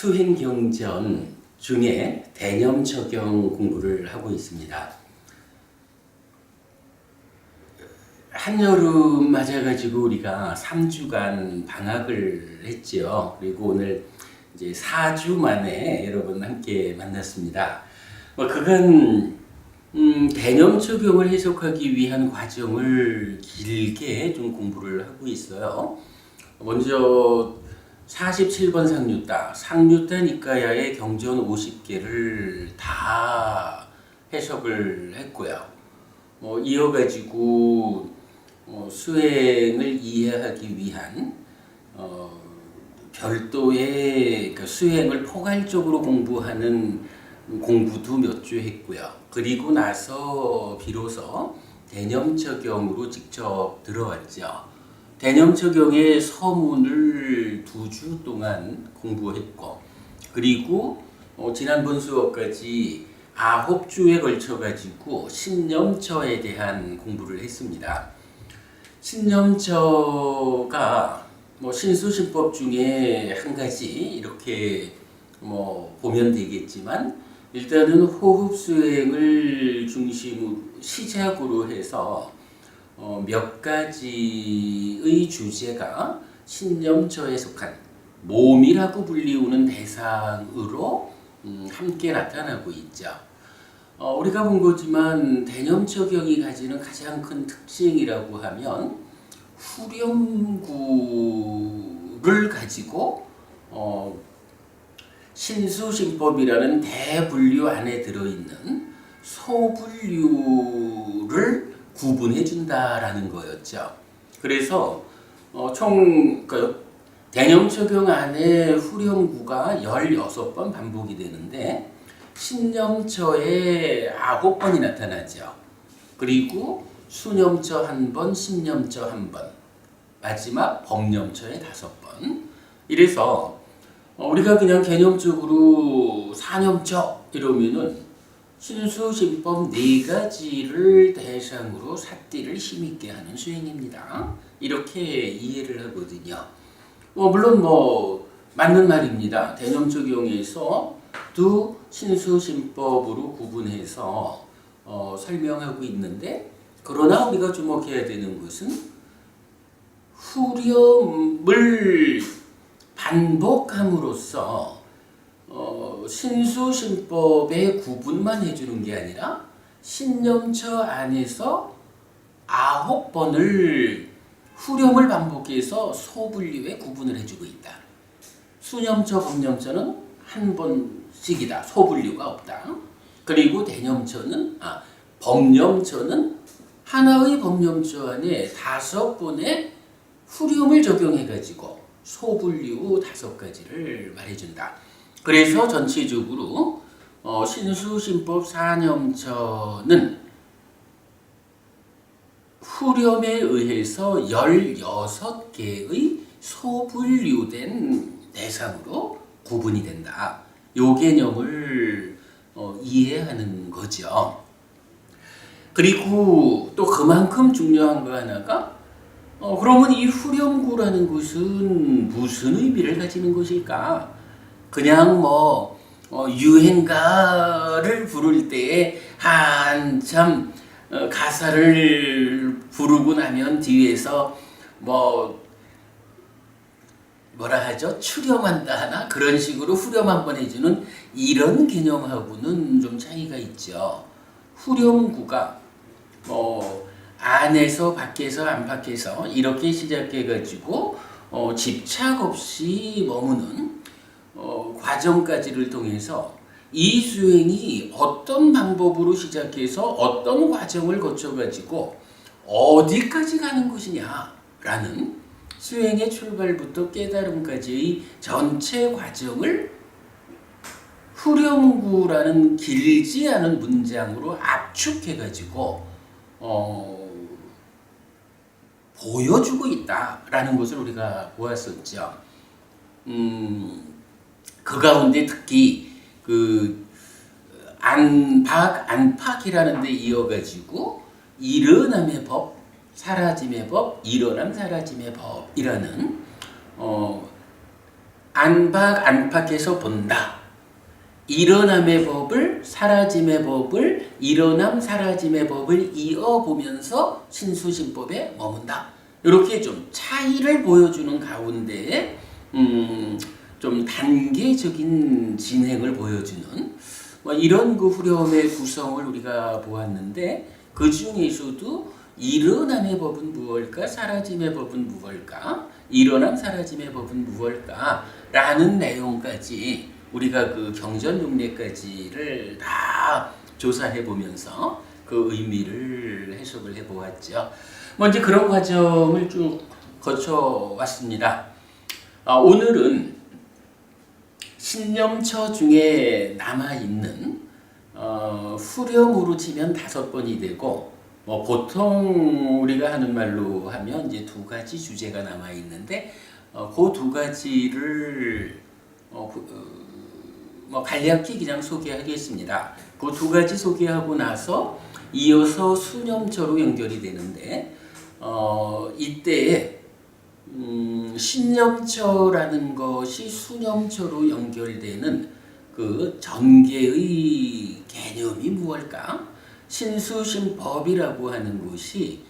수행경전 중에 대념적용 공부를 하고 있습니다. 한여름 맞아가지고 우리가 3주간 방학을 했지요. 그리고 오늘 이제 4주 만에 여러분 함께 만났습니다. 그간 대념적용을 해석하기 위한 과정을 길게 좀 공부를 하고 있어요. 먼저 47번 상류따 니까야의 경전 50개를 다 해석을 했고요. 이어가지고 수행을 이해하기 위한 별도의 수행을 포괄적으로 공부하는 공부도 몇 주 했고요. 그리고 나서 비로소 대념적용으로 직접 들어왔죠. 대념적용의 서문을 2주 동안 공부했고, 그리고 지난번 수업까지 9주에 걸쳐가지고 신념처에 대한 공부를 했습니다. 신념처가 신수신법 중에 한 가지 이렇게 보면 되겠지만, 일단은 호흡 수행을 중심으로 시작으로 해서 몇 가지의 주제가 신념처에 속한 몸이라고 불리우는 대상으로 함께 나타나고 있죠. 우리가 본 거지만 대념적용이 가지는 가장 큰 특징이라고 하면 후렴구를 가지고 신수신법이라는 대분류 안에 들어있는 소분류를 구분해 준다라는 거였죠. 그래서 총 대념적용 안에 후렴구가 16번 반복이 되는데 신념처에 9번이 나타나죠. 그리고 수념처 1번, 신념처 1번, 마지막 법념처에 5번. 이래서 우리가 그냥 개념적으로 사념처 이러면은 신수신법 4가지를 대상으로 삿띠를 힘있게 하는 수행입니다. 이렇게 이해를 하거든요. 물론 맞는 말입니다. 대념적용에서 두 신수신법으로 구분해서 설명하고 있는데, 그러나 우리가 주목해야 되는 것은 후렴을 반복함으로써 신수신법의 구분만 해주는 게 아니라 신념처 안에서 9번을 후렴을 반복해서 소분류에 구분을 해주고 있다. 수념처, 법념처는 한 번씩이다. 소분류가 없다. 그리고 대념처는 법념처는 하나의 법념처 안에 5번의 후렴을 적용해가지고 소분류 5가지를 말해준다. 그래서 전체적으로 신수신법 사념처는 후렴에 의해서 16개의 소분류된 대상으로 구분이 된다. 요 개념을 이해하는 거죠. 그리고 또 그만큼 중요한 거 하나가 그러면 이 후렴구라는 것은 무슨 의미를 가지는 것일까? 그냥 유행가를 부를 때에 한참 가사를 부르고 나면 뒤에서 뭐라 하죠? 추렴한다 하나? 그런 식으로 후렴 한번 해주는 이런 개념하고는 좀 차이가 있죠. 후렴구가 안에서 밖에서 안팎에서 이렇게 시작해가지고 집착 없이 머무는 과정까지를 통해서 이 수행이 어떤 방법으로 시작해서 어떤 과정을 거쳐가지고 어디까지 가는 것이냐라는 수행의 출발부터 깨달음까지의 전체 과정을 후렴구라는 길지 않은 문장으로 압축해가지고 보여주고 있다라는 것을 우리가 보았었죠. 그 가운데 특히 안팎이라는 데 이어가지고 일어남의 법, 사라짐의 법, 일어남 사라짐의 법이라는 안팎에서 본다. 일어남의 법을 사라짐의 법을 일어남 사라짐의 법을 이어보면서 신수신법에 머문다. 이렇게 좀 차이를 보여주는 가운데 좀 단계적인 진행을 보여주는 이런 그 후렴의 구성을 우리가 보았는데, 그 중에서도 일어남의 법은 무엇일까? 사라짐의 법은 무엇일까? 일어남 사라짐의 법은 무엇일까? 라는 내용까지 우리가 그 경전용례까지를 다 조사해 보면서 그 의미를 해석을 해 보았죠. 먼저 그런 과정을 쭉 거쳐 왔습니다. 오늘은 신념처 중에 남아 있는 후렴으로 치면 5번이 되고, 보통 우리가 하는 말로 하면 이제 2가지 주제가 남아 있는데, 그 2가지를 간략히 그냥 소개하겠습니다. 그 2가지 소개하고 나서 이어서 수념처로 연결이 되는데, 이때에 신념처라는 것이 수념처로 연결되는 그 전개의 개념이 무엇일까? 신수신법이라고 하는 것이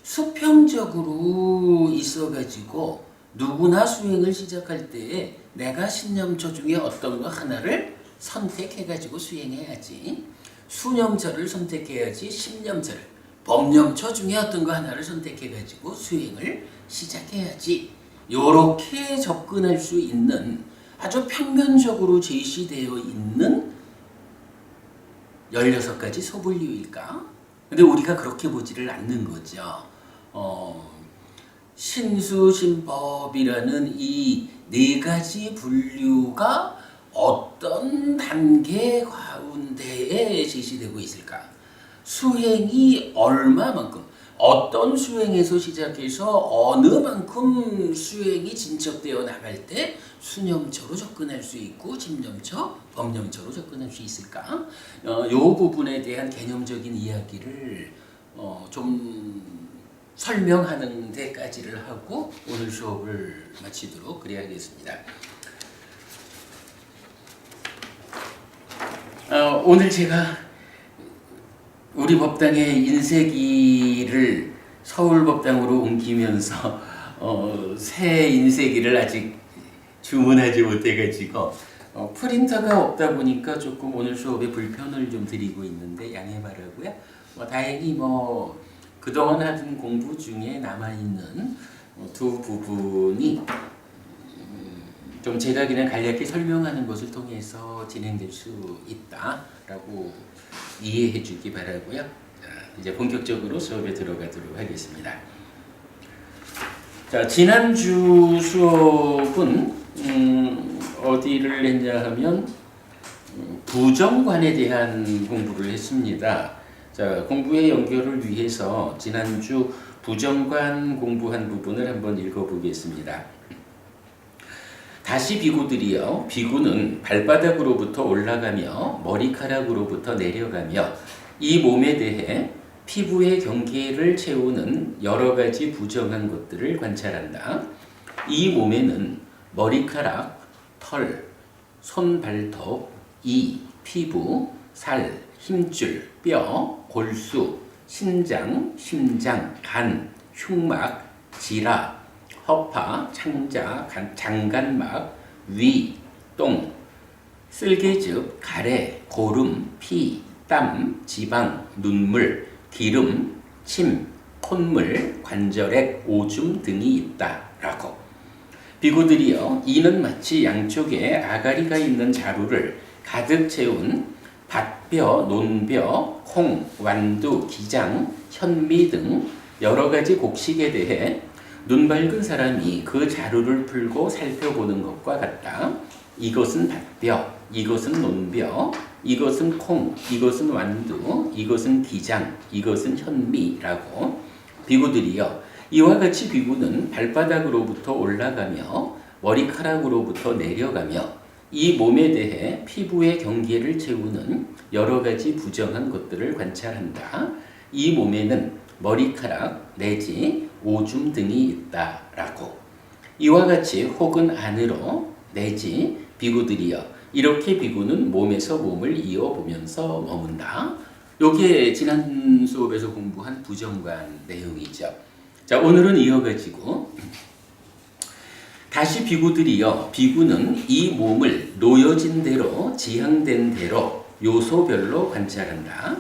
수평적으로 있어가지고 누구나 수행을 시작할 때에 내가 신념처 중에 어떤 거 하나를 선택해가지고 수행해야지. 수념처를 선택해야지 신념처를, 법념처 중에 어떤 거 하나를 선택해가지고 수행을 시작해야지. 요렇게 접근할 수 있는 아주 평면적으로 제시되어 있는 16가지 소분류일까? 근데 우리가 그렇게 보지를 않는 거죠. 신수신법이라는 이 4가지 분류가 어떤 단계 가운데에 제시되고 있을까? 수행이 얼마만큼, 어떤 수행에서 시작해서 어느 만큼 수행이 진척되어 나갈 때 수념처로 접근할 수 있고 집념처, 법념처로 접근할 수 있을까? 이 부분에 대한 개념적인 이야기를 좀 설명하는 데까지를 하고 오늘 수업을 마치도록 그래야겠습니다. 오늘 제가 우리 법당의 인쇄기를 서울법당으로 옮기면서 새 인쇄기를 아직 주문하지 못해가지고 프린터가 없다 보니까 조금 오늘 수업에 불편을 좀 드리고 있는데 양해 바라고요. 다행히 그동안 하던 공부 중에 남아있는 2 부분이 좀 제가 그냥 간략히 설명하는 것을 통해서 진행될 수 있다라고 이해해 주기 바라고요. 자, 이제 본격적으로 수업에 들어가도록 하겠습니다. 자, 지난주 수업은 어디를 했냐 하면 부정관에 대한 공부를 했습니다. 자, 공부의 연결을 위해서 지난주 부정관 공부한 부분을 한번 읽어보겠습니다. 다시 비구들이여, 비구는 발바닥으로부터 올라가며 머리카락으로부터 내려가며 이 몸에 대해 피부의 경계를 채우는 여러 가지 부정한 것들을 관찰한다. 이 몸에는 머리카락, 털, 손, 발톱, 이, 피부, 살, 힘줄, 뼈, 골수, 신장, 심장, 간, 흉막, 지라, 허파, 창자, 장간막, 위, 똥, 쓸개즙, 가래, 고름, 피, 땀, 지방, 눈물, 기름, 침, 콧물, 관절액, 오줌 등이 있다라고. 비구들이여, 이는 마치 양쪽에 아가리가 있는 자루를 가득 채운 밭뼈, 논뼈, 콩, 완두, 기장, 현미 등 여러 가지 곡식에 대해 눈 밝은 사람이 그 자루를 풀고 살펴보는 것과 같다. 이것은 밭뼈, 이것은 논뼈, 이것은 콩, 이것은 완두, 이것은 기장, 이것은 현미라고. 비구들이여, 이와 같이 비구는 발바닥으로부터 올라가며 머리카락으로부터 내려가며 이 몸에 대해 피부의 경계를 채우는 여러 가지 부정한 것들을 관찰한다. 이 몸에는 머리카락 내지 오줌 등이 있다라고. 이와 같이 혹은 안으로 내지 비구들이여 이렇게 비구는 몸에서 몸을 이어보면서 머문다. 요게 지난 수업에서 공부한 부정관 내용이죠. 자, 오늘은 이어가지고 다시 비구들이여 비구는 이 몸을 놓여진 대로 지향된 대로 요소별로 관찰한다.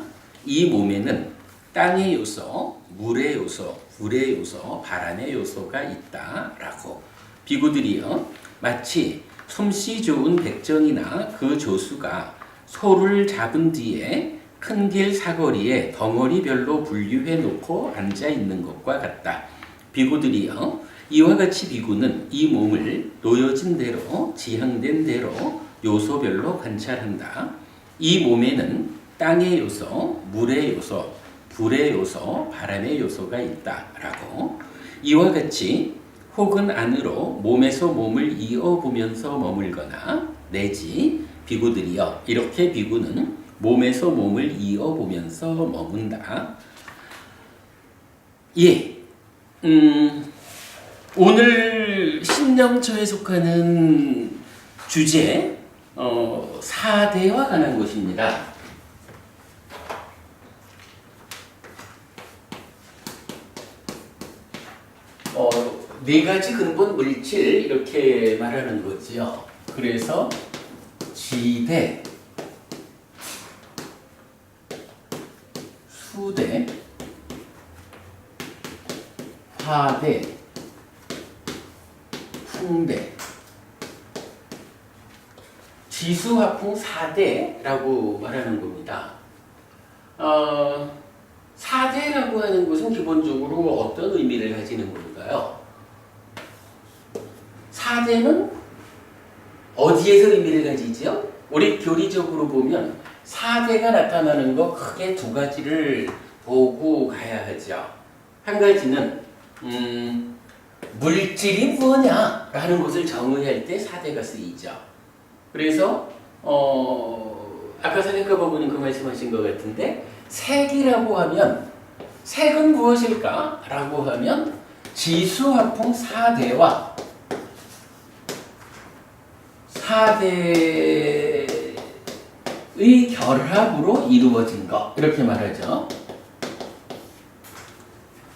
이 몸에는 땅의 요소, 물의 요소, 불의 요소, 바람의 요소가 있다라고. 비구들이여 마치 솜씨 좋은 백정이나 그 조수가 소를 잡은 뒤에 큰 길 사거리에 덩어리별로 분류해 놓고 앉아 있는 것과 같다. 비구들이여 이와 같이 비구는 이 몸을 놓여진 대로 지향된 대로 요소별로 관찰한다. 이 몸에는 땅의 요소, 물의 요소, 불의 요소, 바람의 요소가 있다라고. 이와 같이 혹은 안으로 몸에서 몸을 이어보면서 머물거나 내지 비구들이여 이렇게 비구는 몸에서 몸을 이어보면서 머문다. 예, 오늘 신령처에 속하는 주제 4대와 관한 것입니다. 네 가지 근본 물질 이렇게 말하는 거지요. 그래서 지대, 수대, 화대, 풍대, 지수화풍 4대라고 말하는 겁니다. 4대라고 하는 것은 기본적으로 어떤 의미를 가지는 걸까요? 4대는 어디에서 의미를 가지죠? 우리 교리적으로 보면 4대가 나타나는 거 크게 두 가지를 보고 가야 하죠. 한 가지는 물질이 뭐냐라는 것을 정의할 때 4대가 쓰이죠. 그래서 아까 선생님과 보고는 그 말씀하신 것 같은데 색이라고 하면 색은 무엇일까? 라고 하면 지수화풍 4대와 4대의 결합으로 이루어진 것 이렇게 말하죠.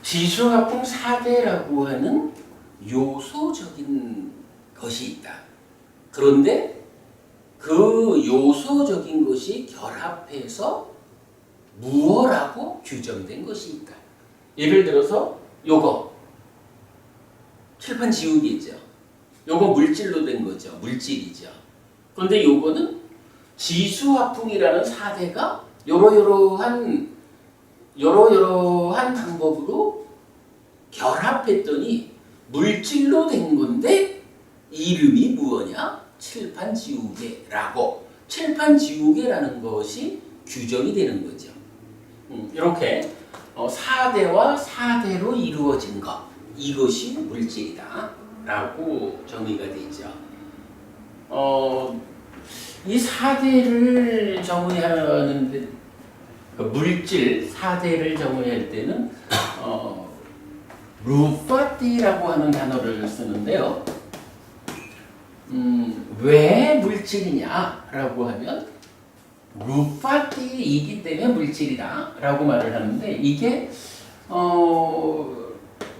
지수화풍 4대라고 하는 요소적인 것이 있다. 그런데 그 요소적인 것이 결합해서 무어라고 규정된 것이 있다. 예를 들어서 요거 칠판 지우개죠. 요거 물질로 된 거죠. 물질이죠. 그런데 요거는 지수화풍이라는 4대가 여러여러한 방법으로 결합했더니 물질로 된 건데 이름이 무엇이냐? 칠판 지우개라고. 칠판 지우개라는 것이 규정이 되는 거죠. 이렇게 4대와 4대로 이루어진 것, 이것이 물질이다 라고 정의가 되죠. 이 4대를 정의하는 물질 4대를 정의할 때는 루파티라고 하는 단어를 쓰는데요. 왜 물질이냐라고 하면 루파티이기 때문에 물질이다라고 말을 하는데 이게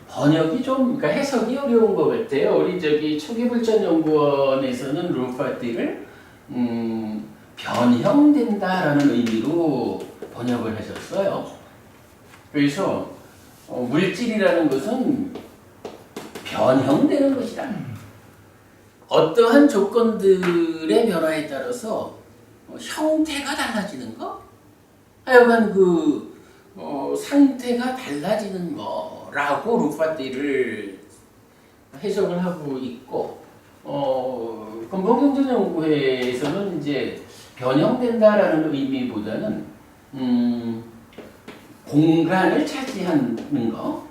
번역이 좀 그러니까 해석이 어려운 것 같아요. 우리 초기불전연구원에서는 루파티를 변형된다라는 의미로 번역을 하셨어요. 그래서 물질이라는 것은 변형되는 것이다. 어떠한 조건들의 변화에 따라서 형태가 달라지는 거, 하여간 상태가 달라지는 거라고 루파티를 해석을 하고 있고, 근본경전연구회에서는 이제 변형된다라는 의미보다는 공간을 차지하는 거,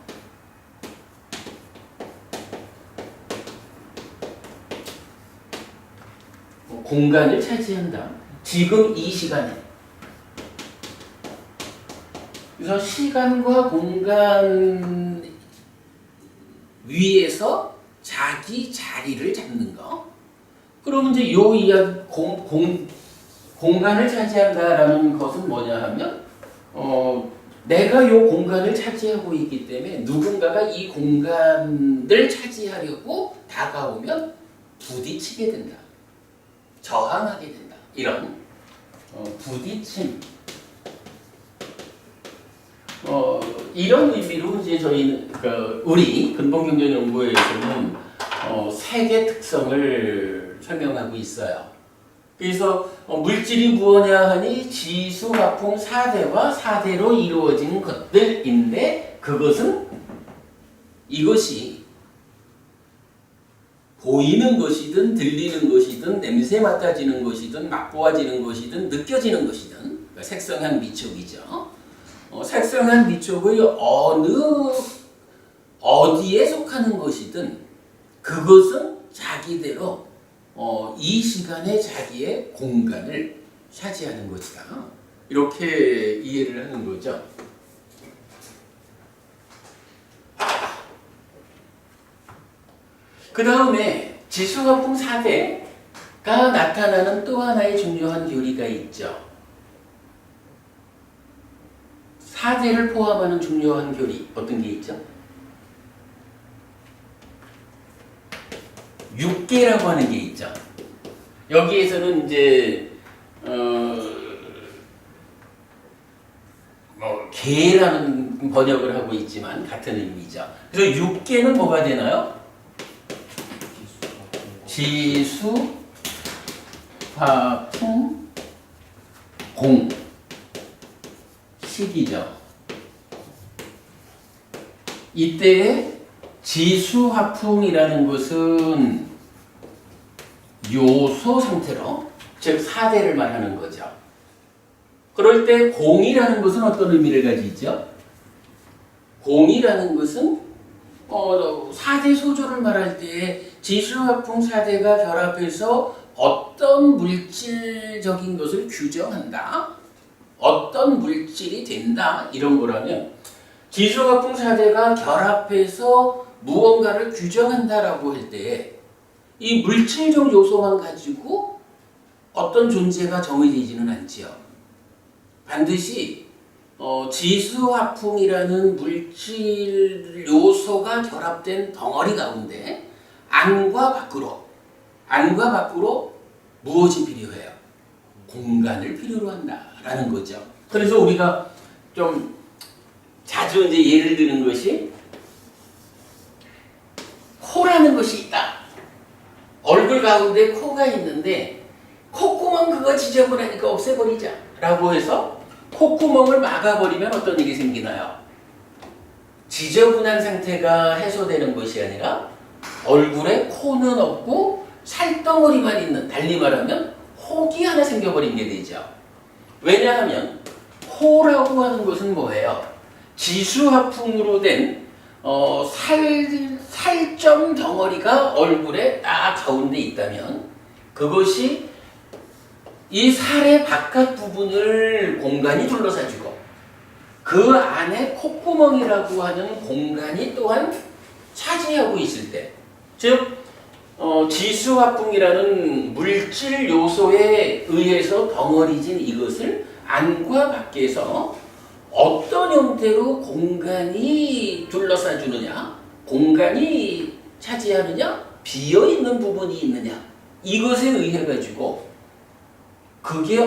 공간을 차지한다. 지금 이 시간에. 그래서 시간과 공간 위에서 자기 자리를 잡는 거. 그럼 이제 요 이야기 공간을 차지한다라는 것은 뭐냐 하면 내가 요 공간을 차지하고 있기 때문에 누군가가 이 공간을 차지하려고 다가오면 부딪히게 된다. 저항하게 된다. 이런 부딪힘. 이런 의미로 이제 저희는 우리 근본경제연구회에서는 세계 특성을 설명하고 있어요. 그래서 물질이 무엇냐 하니 지수, 화풍, 4대와 4대로 이루어진 것들인데 이것이 보이는 것이든 들리는 것이든 냄새 맡아지는 것이든 맛보아지는 것이든 느껴지는 것이든 그러니까 색성향 미촉이죠. 색성향 미촉의 어디에 속하는 것이든 그것은 자기대로 이 시간에 자기의 공간을 차지하는 것이다. 이렇게 이해를 하는 거죠. 그 다음에 지수화풍 4대가 나타나는 또 하나의 중요한 교리가 있죠. 4대를 포함하는 중요한 교리 어떤 게 있죠? 6계라고 하는 게 있죠. 여기에서는 이제 계라는 번역을 하고 있지만 같은 의미죠. 그래서 6계는 뭐가 되나요? 지수, 화풍, 공, 식이죠. 이때의 지수, 화풍이라는 것은 요소 상태로, 즉 4대를 말하는 거죠. 그럴 때 공이라는 것은 어떤 의미를 가지죠? 공이라는 것은 4대 소조를 말할 때 지수, 화풍, 4대가 결합해서 어떤 물질적인 것을 규정한다. 어떤 물질이 된다. 이런 거라면 지수, 화풍, 4대가 결합해서 무언가를 규정한다라고 할 때 이 물질적 요소만 가지고 어떤 존재가 정의되지는 않지요. 반드시 지수, 화풍이라는 물질 요소가 결합된 덩어리 가운데 안과 밖으로 무엇이 필요해요? 공간을 필요로 한다라는 거죠. 그래서 우리가 좀 자주 이제 예를 드는 것이 코라는 것이 있다. 얼굴 가운데 코가 있는데 콧구멍 그거 지저분하니까 없애버리자 라고 해서 콧구멍을 막아버리면 어떤 일이 생기나요? 지저분한 상태가 해소되는 것이 아니라 얼굴에 코는 없고 살덩어리만 있는, 달리 말하면 혹이 하나 생겨버린 게 되죠. 왜냐하면 코라고 하는 것은 뭐예요? 지수화풍으로 된 살점 덩어리가 얼굴에 딱 가운데 있다면 그것이 이 살의 바깥 부분을 공간이 둘러싸주고 그 안에 콧구멍이라고 하는 공간이 또한 차지하고 있을 때, 즉 지수화풍이라는 물질 요소에 의해서 덩어리진 이것을 안과 밖에서 어떤 형태로 공간이 둘러싸주느냐, 공간이 차지하느냐, 비어있는 부분이 있느냐, 이것에 의해 가지고 그게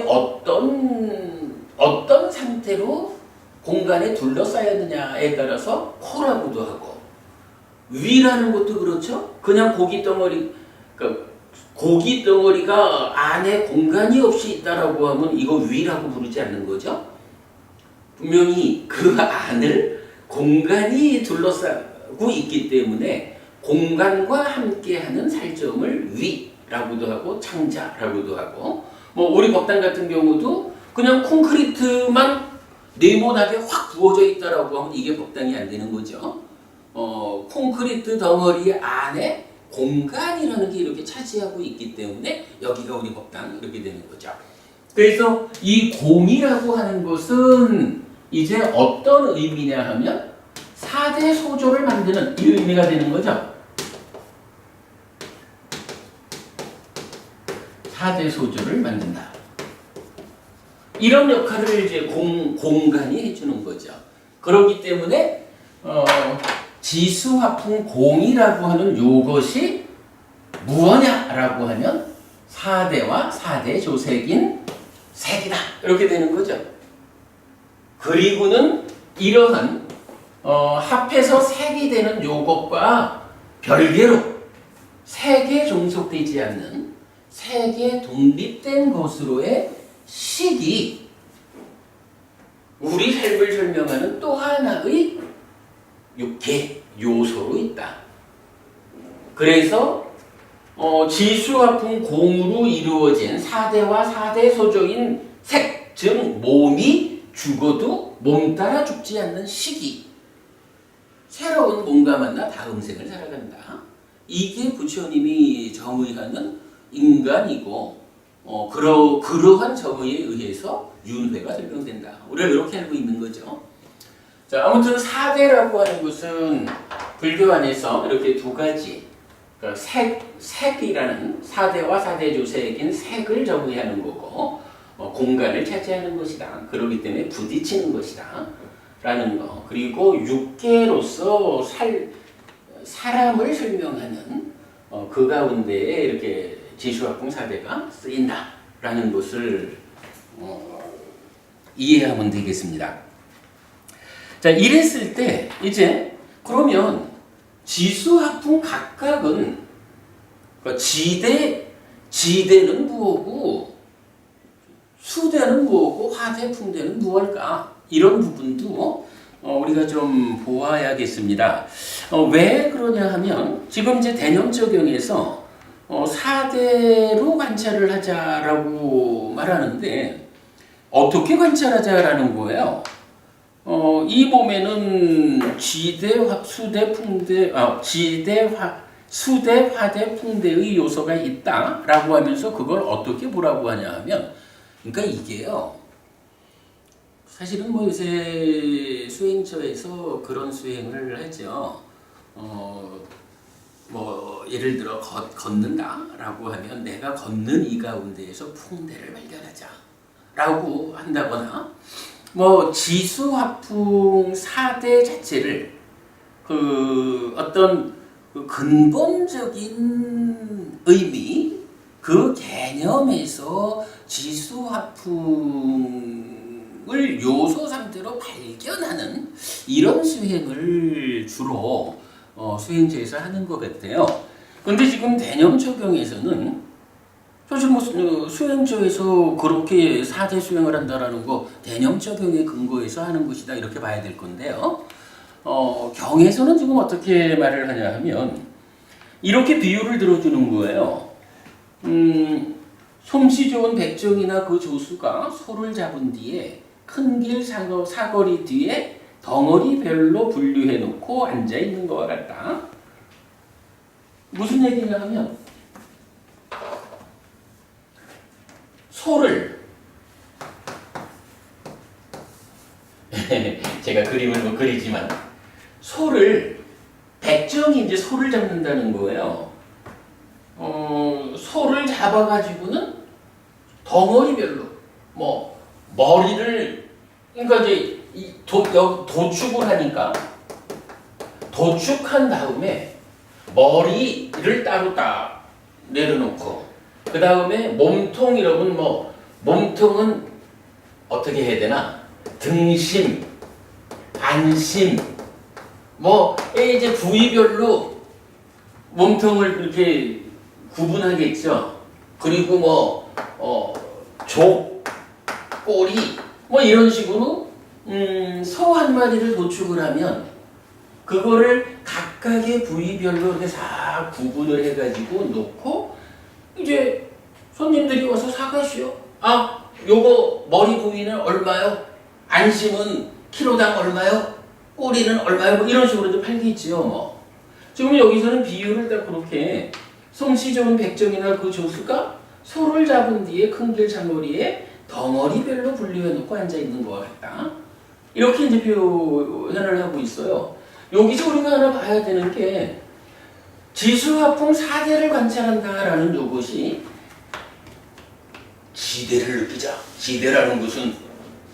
어떤 상태로 공간에 둘러싸였느냐에 따라서 코라고도 하고, 위라는 것도 그렇죠. 그냥 고기 덩어리가 안에 공간이 없이 있다라고 하면 이거 위라고 부르지 않는 거죠. 분명히 그 안을 공간이 둘러싸고 있기 때문에 공간과 함께하는 살점을 위라고도 하고 창자라고도 하고, 우리 법당 같은 경우도 그냥 콘크리트만 네모나게 확 부어져 있다라고 하면 이게 법당이 안 되는 거죠. 콘크리트 덩어리 안에 공간이라는 게 이렇게 차지하고 있기 때문에 여기가 우리 법당 이렇게 되는 거죠. 그래서 이 공이라고 하는 것은 이제 어떤 의미냐 하면 4대 소조를 만드는 이 의미가 되는 거죠. 4대 소조를 만든다. 이런 역할을 이제 공간이 해주는 거죠. 그렇기 때문에 지수화풍 공이라고 하는 요것이 무엇냐라고 하면 4대와 4대 조색인 색이다. 이렇게 되는 거죠. 그리고는 이러한 합해서 색이 되는 요것과 별개로 색에 종속되지 않는 색에 독립된 것으로의 식이 우리 삶을 설명하는 또 하나의 육계 요소로 있다. 그래서 지수화풍 공으로 이루어진 4대와 4대 소조인 색, 즉 몸이 죽어도 몸 따라 죽지 않는 식이 새로운 몸과 만나 다음 생을 살아간다. 이게 부처님이 정의하는 인간이고 그러한 정의에 의해서 윤회가 설명된다. 우리가 이렇게 알고 있는 거죠. 자, 아무튼 4대라고 하는 것은 불교 안에서 이렇게 두 가지 그러니까 색이라는 4대와 4대 조색인 색을 정의하는 거고 공간을 차지하는 것이다. 그렇기 때문에 부딪히는 것이다. 라는 거. 그리고 육계로서 사람을 설명하는 그 가운데에 이렇게 지수화풍 4대가 쓰인다라는 것을 이해하면 되겠습니다. 자, 이랬을 때 이제 그러면 지수화풍 각각은 그러니까 지대는 무엇고 수대는 무엇고 화대, 풍대는 무엇일까? 이런 부분도 우리가 좀 보아야겠습니다. 왜 그러냐 하면 지금 이제 대념적용에서 4대로 관찰을 하자라고 말하는데 어떻게 관찰하자라는 거예요? 이 몸에는 수대, 화대, 풍대의 요소가 있다라고 하면서 그걸 어떻게 보라고 하냐 하면 그러니까 이게요. 사실은 뭐 요새 수행처에서 그런 수행을 하죠. 뭐 예를 들어 걷는다라고 하면 내가 걷는 이 가운데에서 풍대를 발견하자라고 한다거나 뭐 지수화풍 4대 자체를 그 어떤 그 근본적인 의미 그 개념에서 지수화풍을 요소 상태로 발견하는 이런 수행을 주로 수행처에서 하는 것 같아요. 그런데 지금 대념 적용에서는 사실 뭐 수행처에서 그렇게 4대 수행을 한다라는 거 대념 적용에 근거해서 하는 것이다 이렇게 봐야 될 건데요. 경에서는 지금 어떻게 말을 하냐 하면 이렇게 비유를 들어주는 거예요. 솜씨 좋은 백정이나 그 조수가 소를 잡은 뒤에 큰 길 사거리 뒤에 덩어리별로 분류해 놓고 앉아 있는 것과 같다. 무슨 얘기냐 하면 소를 제가 그림을 못 그리지만 소를 백정이 이제 소를 잡는다는 거예요. 소를 잡아가지고는 덩어리별로 뭐 머리를 그러니까 이제 도축을 하니까 도축한 다음에 머리를 따로 딱 내려놓고 그 다음에 몸통 이러면 뭐 몸통은 어떻게 해야 되나 등심, 안심 뭐 이제 부위별로 몸통을 이렇게 구분하겠죠. 그리고 뭐 족, 꼬리 뭐 이런 식으로 소 한 마리를 도축을 하면 그거를 각각의 부위별로 이렇게 싹 구분을 해가지고 놓고 이제 손님들이 와서 사가시오. 아, 요거 머리 부위는 얼마요? 안심은 키로당 얼마요? 꼬리는 얼마요? 뭐 이런 식으로 좀 팔겠지요. 뭐 지금 여기서는 비유를 딱 그렇게 솜씨 좋은 백정이나 그 조수가 소를 잡은 뒤에 큰 길 장거리에 덩어리별로 분류해 놓고 앉아 있는 것 같다. 이렇게 이제 표현을 하고 있어요. 여기서 우리가 하나 봐야 되는 게 지수화풍 4대를 관찰한다라는 요것이 지대를 느끼자. 지대라는 것은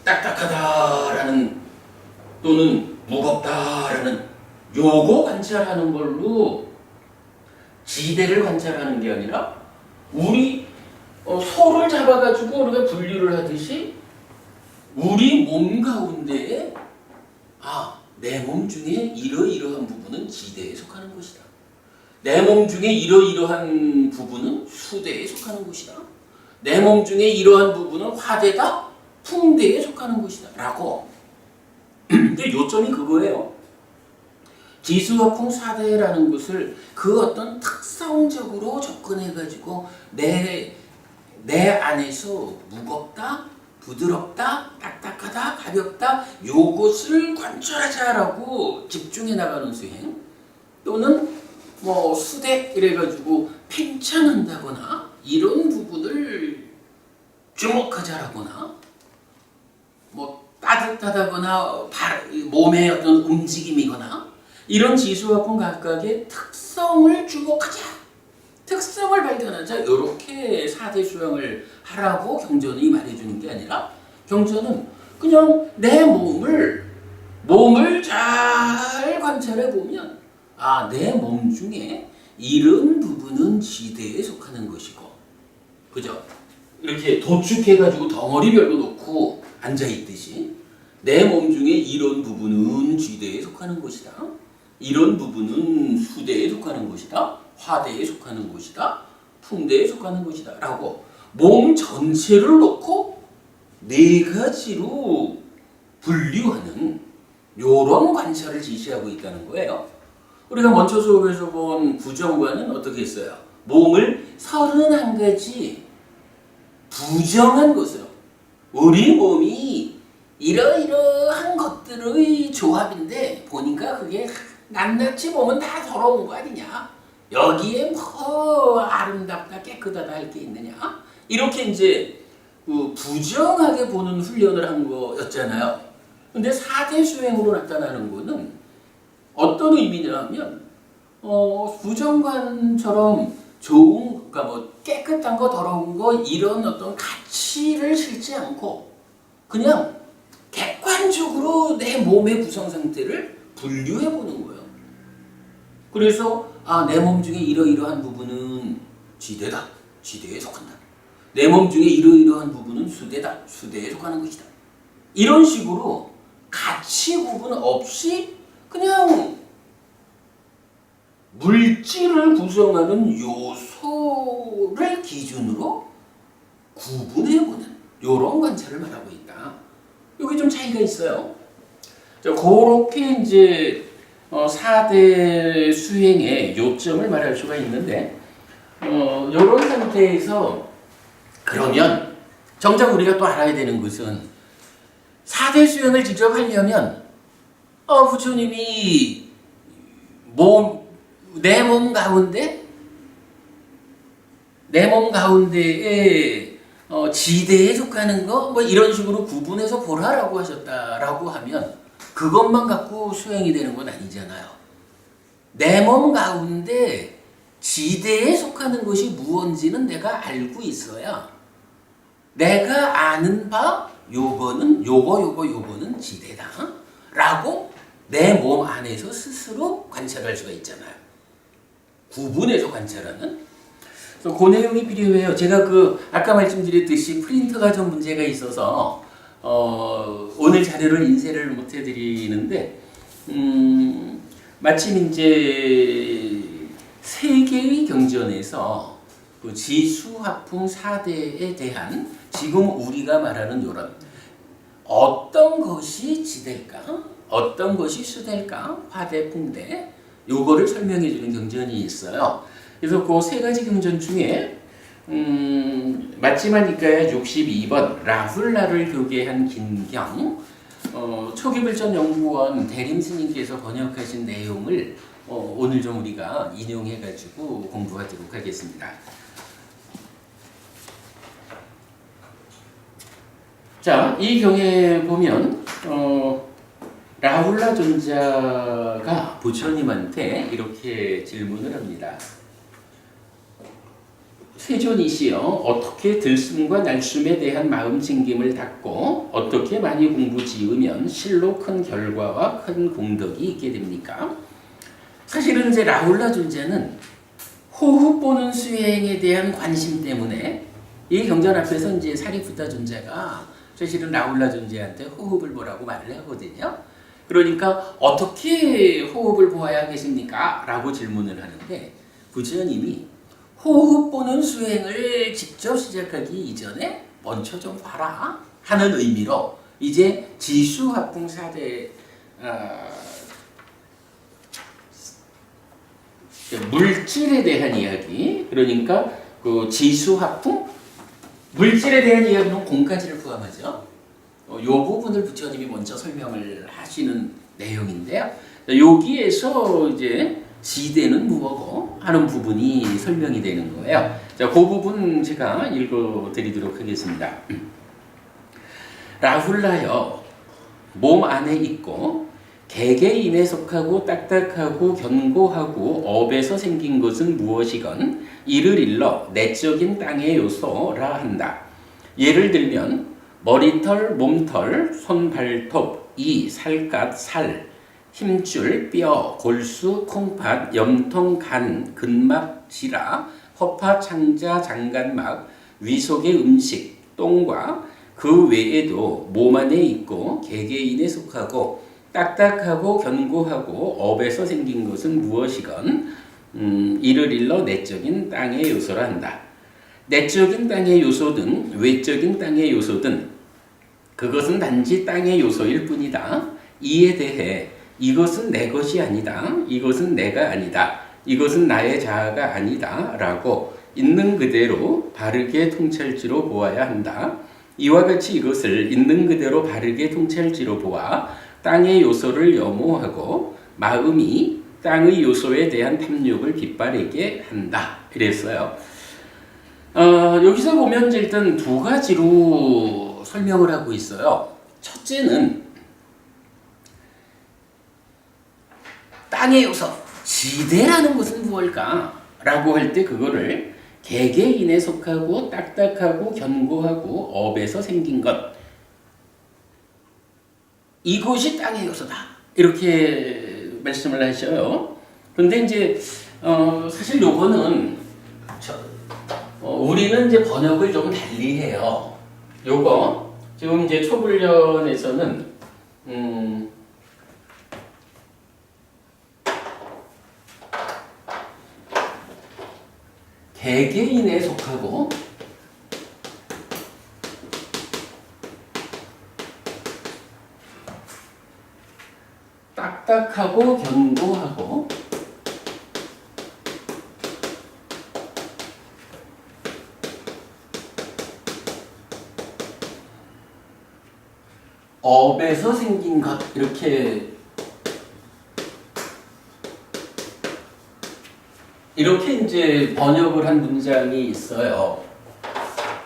딱딱하다라는 또는 무겁다라는 요거 관찰하는 걸로 지대를 관찰하는 게 아니라 우리 소를 잡아가지고 우리가 분류를 하듯이 우리 몸 가운데에 내 몸 중에 이러이러한 부분은 지대에 속하는 것이다. 내 몸 중에 이러이러한 부분은 수대에 속하는 것이다. 내 몸 중에 이러한 부분은 화대다, 풍대에 속하는 것이다. 라고. 근데 요점이 그거예요. 지수화풍 사대라는 것을 그 어떤 특성적으로 접근해가지고 내 안에서 무겁다, 부드럽다, 딱딱하다, 가볍다 요것을 관찰하자라고 집중해 나가는 수행 또는 뭐 수대 이래가지고 팽창한다거나 이런 부분을 주목하자라거나 뭐 따뜻하다거나 몸의 어떤 움직임이거나 이런 지수화풍 각각의 특성을 주목하자. 특성을 발견하자. 이렇게 4대 수양을 하라고 경전이 말해주는 게 아니라 경전은 그냥 내 몸을 잘 관찰해 보면 내 몸 중에 이런 부분은 지대에 속하는 것이고 그죠? 이렇게 도축해가지고 덩어리별로 놓고 앉아있듯이 내 몸 중에 이런 부분은 지대에 속하는 것이다. 이런 부분은 수대에 속하는 것이다. 화대에 속하는 것이다. 풍대에 속하는 것이다. 라고 몸 전체를 놓고 4가지로 분류하는 이런 관찰을 지시하고 있다는 거예요. 우리가 먼저 수업에서 본 부정관은 어떻게 했어요? 몸을 31가지 부정한 것으로 우리 몸이 이러이러한 것들의 조합인데 보니까 그게 낱낱이 보면 다 더러운 거 아니냐? 여기에 뭐 아름답다 깨끗하다 할 게 있느냐? 이렇게 이제 부정하게 보는 훈련을 한 거였잖아요. 근데 4대 수행으로 나타나는 거는 어떤 의미냐면 부정관처럼 좋은 그러니까 뭐 깨끗한 거 더러운 거 이런 어떤 가치를 실지 않고 그냥 객관적으로 내 몸의 구성 상태를 분류해 보는 거예요. 그래서 내 몸 중에 이러이러한 부분은 지대다. 지대에 속한다. 내 몸 중에 이러이러한 부분은 수대다. 수대에 속하는 것이다. 이런 식으로 가치 구분 없이 그냥 물질을 구성하는 요소를 기준으로 구분해보는 이런 관찰을 말하고 있다. 여기 좀 차이가 있어요. 그렇게 이제 4대 수행의 요점을 말할 수가 있는데 이런 상태에서 그러면 정작 우리가 또 알아야 되는 것은 4대 수행을 직접 하려면 부처님이 내 몸 가운데에 지대에 속하는 거 뭐 이런 식으로 구분해서 보라라고 하셨다라고 하면 그것만 갖고 수행이 되는 건 아니잖아요. 내 몸 가운데 지대에 속하는 것이 무언지는 내가 알고 있어야 내가 아는 바 요거는 지대다 라고 내 몸 안에서 스스로 관찰할 수가 있잖아요. 구분해서 관찰하는. 그래서 그 내용이 필요해요. 제가 아까 말씀드렸듯이 프린터가 좀 문제가 있어서 오늘 자료를 인쇄를 못 해드리는데 마침 이제 세계의 경전에서 그 지수화풍 4대에 대한 지금 우리가 말하는 이런 어떤 것이 지대일까? 어떤 것이 수대일까? 화대, 풍대 요거를 설명해 주는 경전이 있어요. 그래서 그 3가지 경전 중에 마치마니카야 62번 라훌라를 교계한 긴경 초기불전연구원 대림스님께서 번역하신 내용을 오늘 좀 우리가 인용해가지고 공부하도록 하겠습니다. 자, 이 경에 보면 라훌라 존자가 부처님한테 이렇게 질문을 합니다. 세존이시여 어떻게 들숨과 날숨에 대한 마음 챙김을 닫고 어떻게 많이 공부 지으면 실로 큰 결과와 큰 공덕이 있게 됩니까? 사실은 이제 라울라 존재는 호흡 보는 수행에 대한 관심 때문에 이 경전 앞에서 이제 사리푸타 존재가 사실은 라울라 존재한테 호흡을 보라고 말을 하거든요. 그러니까 어떻게 호흡을 보아야 계십니까? 라고 질문을 하는데 부처님이 호흡 보는 수행을 직접 시작하기 이전에 먼저 좀 봐라 하는 의미로 이제 지수합풍 사대 물질에 대한 이야기, 그러니까 그 지수합풍 물질에 대한 이야기는 공까지를 포함하죠. 이 부분을 부처님이 먼저 설명을 하시는 내용인데요. 여기에서 이제 지대는 무엇고 하는 부분이 설명이 되는 거예요. 자, 그 부분 제가 읽어드리도록 하겠습니다. 라훌라여, 몸 안에 있고 개개인에 속하고 딱딱하고 견고하고 업에서 생긴 것은 무엇이건 이를 일러 내적인 땅의 요소라 한다. 예를 들면 머리털, 몸털, 손, 발톱, 이, 살갗, 살, 힘줄, 뼈, 골수, 콩팥, 염통, 간, 근막, 지라, 허파, 창자, 장간막, 위속의 음식, 똥과 그 외에도 몸 안에 있고 개개인에 속하고 딱딱하고 견고하고 업에서 생긴 것은 무엇이건 이를 일러 내적인 땅의 요소라 한다. 내적인 땅의 요소든 외적인 땅의 요소든 그것은 단지 땅의 요소일 뿐이다. 이에 대해 이것은 내 것이 아니다. 이것은 내가 아니다. 이것은 나의 자아가 아니다. 라고 있는 그대로 바르게 통찰지로 보아야 한다. 이와 같이 이것을 있는 그대로 바르게 통찰지로 보아 땅의 요소를 염호하고 마음이 땅의 요소에 대한 탐욕을 빗바르게 한다. 그랬어요. 여기서 보면 일단 두 가지로 설명을 하고 있어요. 첫째는 땅의 요소, 지대라는 것은 무엇일까? 라고 할 때 그거를 개개인에 속하고 딱딱하고 견고하고 업에서 생긴 것, 이것이 땅의 요소다. 이렇게 말씀을 하셔요. 그런데 이제 사실 요거는 우리는 이제 번역을 좀 달리 해요. 요거 지금 이제 초불련에서는 개개인에 속하고 딱딱하고 견고하고 업에서 생긴 것, 이렇게 이제 번역을 한 문장이 있어요.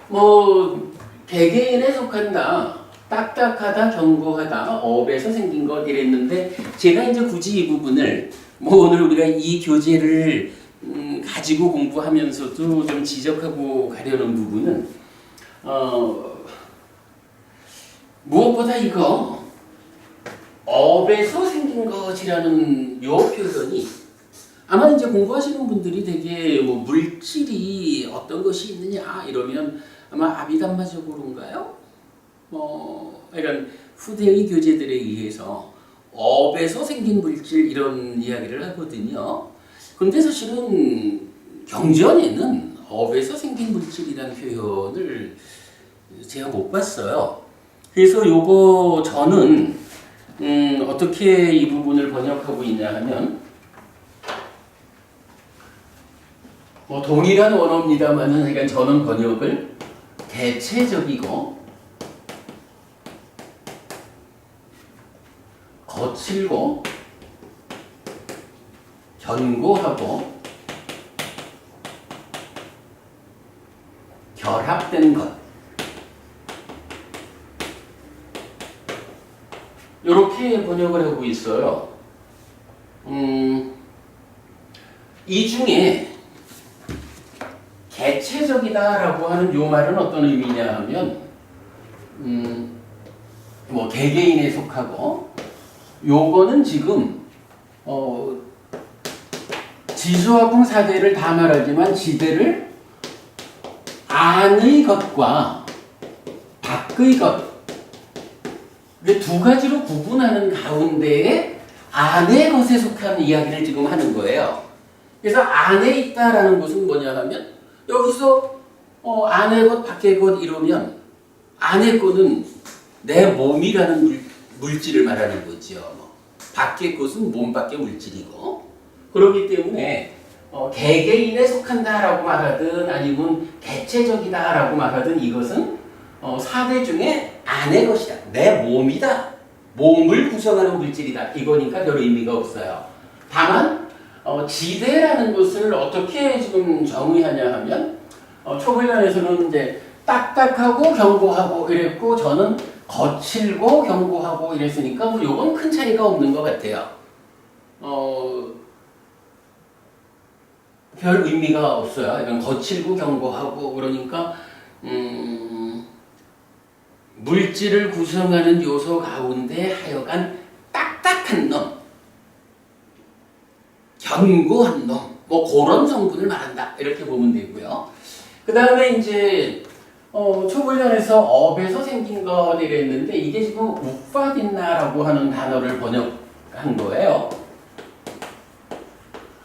뭐 개개인에 속한다, 딱딱하다, 견고하다, 업에서 생긴 것 이랬는데 제가 이제 굳이 이 부분을 오늘 우리가 이 교재를 가지고 공부하면서도 좀 지적하고 가려는 부분은 무엇보다 이거 업에서 생긴 것이라는 요 표현이 아마 이제 공부하시는 분들이 되게 뭐 물질이 어떤 것이 있느냐 이러면 아마 아비담마적으로인가요? 그러니까 후대의 교재들에 의해서 업에서 생긴 물질 이런 이야기를 하거든요. 근데 사실은 경전에는 업에서 생긴 물질이라는 표현을 제가 못 봤어요. 그래서 요거 저는 어떻게 이 부분을 번역하고 있냐 하면 동일한 원어입니다만은 그러니까 저는 번역을 대체적이고 거칠고 견고하고 결합된 것 이렇게 번역을 하고 있어요. 이 중에 개체적이다라고 하는 요 말은 어떤 의미냐 하면 뭐 개개인에 속하고 요거는 지금 지수화풍 사대를 다 말하지만 지대를 안의 것과 밖의 것, 두 가지로 구분하는 가운데에 안의 것에 속한 이야기를 지금 하는 거예요. 그래서 안에 있다라는 것은 뭐냐 하면 여기서 안의 것, 밖의 것 이러면 안의 것은 내 몸이라는 물질을 말하는 거죠. 밖의 것은 몸 밖의 물질이고, 그렇기 때문에 개개인에 속한다라고 말하든 아니면 개체적이다라고 말하든 이것은 사대 중에 안의 것이다. 내 몸이다. 몸을 구성하는 물질이다. 이거니까 별 의미가 없어요. 다만 지대라는 것을 어떻게 지금 정의하냐 하면 초벌련에서는 이제 딱딱하고 견고하고 이랬고 저는 거칠고 견고하고 이랬으니까 뭐 요건 큰 차이가 없는 것 같아요. 별 의미가 없어요. 이건 거칠고 견고하고 그러니까 물질을 구성하는 요소 가운데 하여간 딱딱한 놈, 견고한 놈, 뭐 그런 성분을 말한다. 이렇게 보면 되고요. 그 다음에 이제 초벌련에서 업에서 생긴 것 이랬는데 이게 지금 우파딘나라고 하는 단어를 번역한 거예요.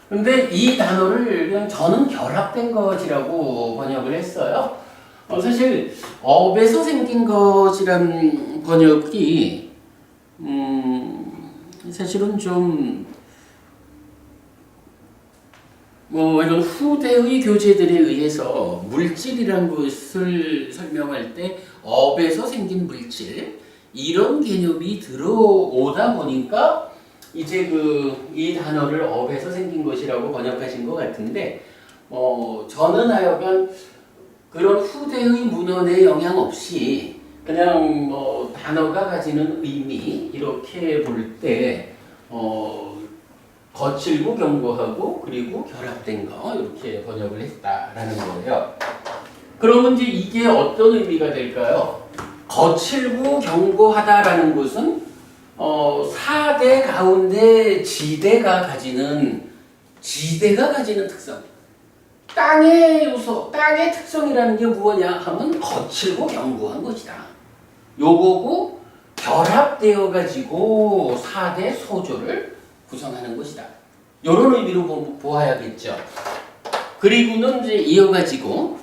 근데 이 단어를 그냥 저는 결합된 것이라고 번역을 했어요. 사실 업에서 생긴 것이란 번역이 사실은 좀 이런 후대의 교재들에 의해서 물질이란 것을 설명할 때 업에서 생긴 물질 이런 개념이 들어오다 보니까 이제 이 단어를 업에서 생긴 것이라고 번역하신 것 같은데 저는 하여간 그런 후대의 문헌에 영향 없이 그냥 단어가 가지는 의미 이렇게 볼 때 거칠고 견고하고 그리고 결합된 거 이렇게 번역을 했다라는 거예요. 그러면 이제 이게 어떤 의미가 될까요? 거칠고 견고하다라는 것은 사대 가운데 지대가 가지는 특성. 땅의 요소, 땅의 특성이라는 게 무엇이냐 하면 거칠고 견고한 것이다. 요거고 결합되어 가지고 사대 소조를 구성하는 것이다. 이런 의미로 보아야겠죠. 그리고는 이제 이어가지고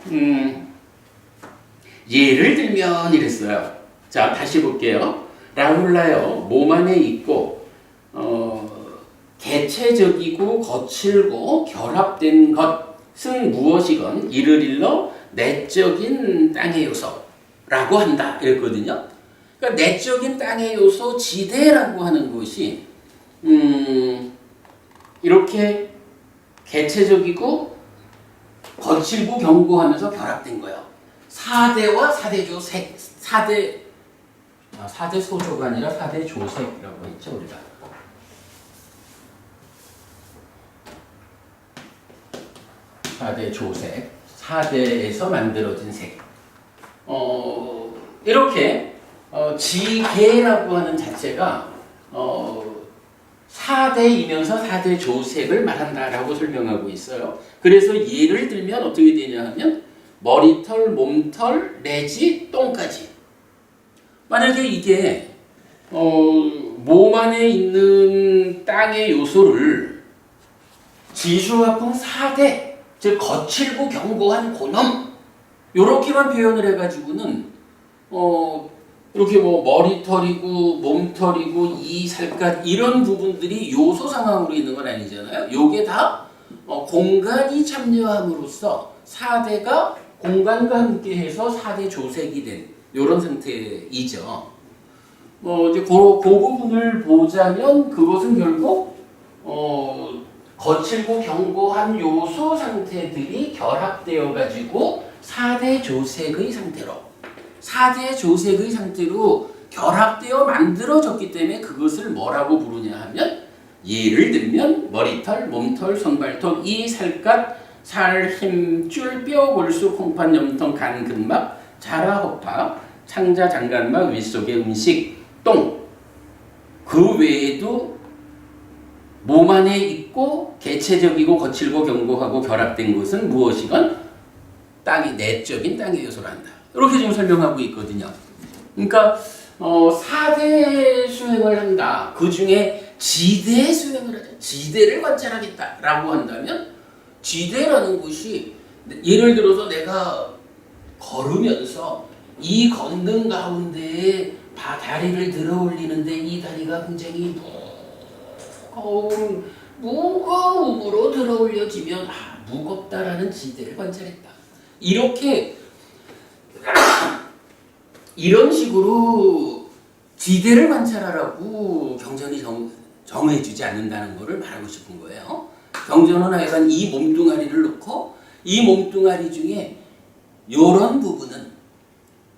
예를 들면 이랬어요. 자, 다시 볼게요. 라훌라요, 몸 안에 있고 개체적이고 거칠고 결합된 것은 무엇이건 이를 일러 내적인 땅의 요소라고 한다. 이랬거든요. 그러니까 내적인 땅의 요소 지대라고 하는 것이 이렇게 개체적이고 거칠고 견고하면서 결합된 거예요. 사대와 사대조 색, 사대 소조가 아니라 사대 조색이라고 했죠, 우리가. 사대 조색, 사대에서 만들어진 색. 이렇게 지계라고 하는 자체가 사대이면서 사대 조색을 말한다라고 설명하고 있어요. 그래서 예를 들면 어떻게 되냐 하면 머리털, 몸털, 내지 똥까지. 만약에 이게 몸 안에 있는 땅의 요소를 지수화풍 사대, 즉 거칠고 견고한 고놈 요렇게만 표현을 해가지고는 이렇게 머리털이고 몸털이고 이살갗 이런 부분들이 요소 상황으로 있는 건 아니잖아요. 요게 다 공간이 참여함으로써 사대가 공간과 함께해서 사대 조색이 된 이런 상태이죠. 이제 그 부분을 보자면 그것은 결국 거칠고 견고한 요소 상태들이 결합되어 가지고 사대 조색의 상태로 결합되어 만들어졌기 때문에 그것을 뭐라고 부르냐 하면 예를 들면 머리털, 몸털, 손발톱, 이 살갗, 살, 힘, 줄, 뼈, 골수, 콩팥, 염통, 간, 근막, 자라, 허파, 창자, 장간막, 윗속의 음식, 똥. 그 외에도 몸 안에 있고 개체적이고 거칠고 견고하고 결합된 것은 무엇이건 땅이 내적인 땅의 요소를 한다. 이렇게 지금 설명하고 있거든요. 그러니까 4대 수행을 한다. 그 중에 지대 수행을 하자. 지대를 관찰하겠다라고 한다면 지대라는 것이 예를 들어서 내가 걸으면서 이 걷는 가운데에 다리를 들어 올리는데 이 다리가 굉장히 무거움으로 들어 올려지면 무겁다라는 지대를 관찰했다. 이렇게 이런 식으로 지대를 관찰하라고 경전이 정해주지 않는다는 것을 말하고 싶은 거예요. 경전은 하여간 이 몸뚱아리를 놓고 이 몸뚱아리 중에 이런 부분은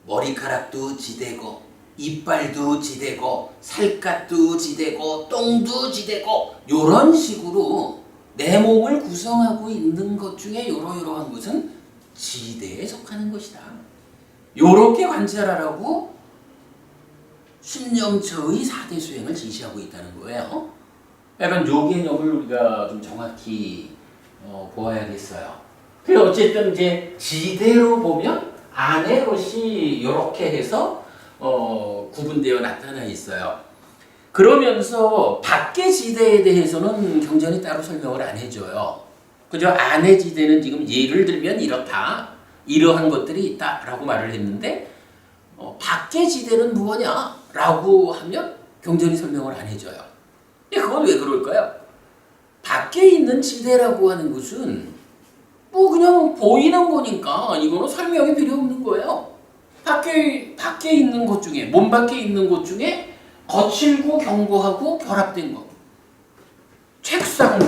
머리카락도 지대고 이빨도 지대고 살갗도 지대고 똥도 지대고 이런 식으로 내 몸을 구성하고 있는 것 중에 이러이러한 것은 지대에 속하는 것이다. 이렇게 관찰하라고 신념처의 4대 수행을 지시하고 있다는 거예요. 약간 요 개념을 우리가 좀 정확히 보아야겠어요. 그래서 어쨌든 이제 지대로 보면 안의 것이 이렇게 해서 구분되어 나타나 있어요. 그러면서 밖의 지대에 대해서는 경전이 따로 설명을 안 해줘요. 그죠? 안의 지대는 지금 예를 들면 이렇다. 이러한 것들이 있다라고 말을 했는데 밖의 지대는 무엇냐라고 하면 경전이 설명을 안 해줘요. 그건 왜 그럴까요? 밖에 있는 지대라고 하는 것은 그냥 보이는 거니까 이거는 설명이 필요 없는 거예요. 밖에 있는 것 중에, 몸 밖에 있는 것 중에 거칠고 견고하고 결합된 것. 책상도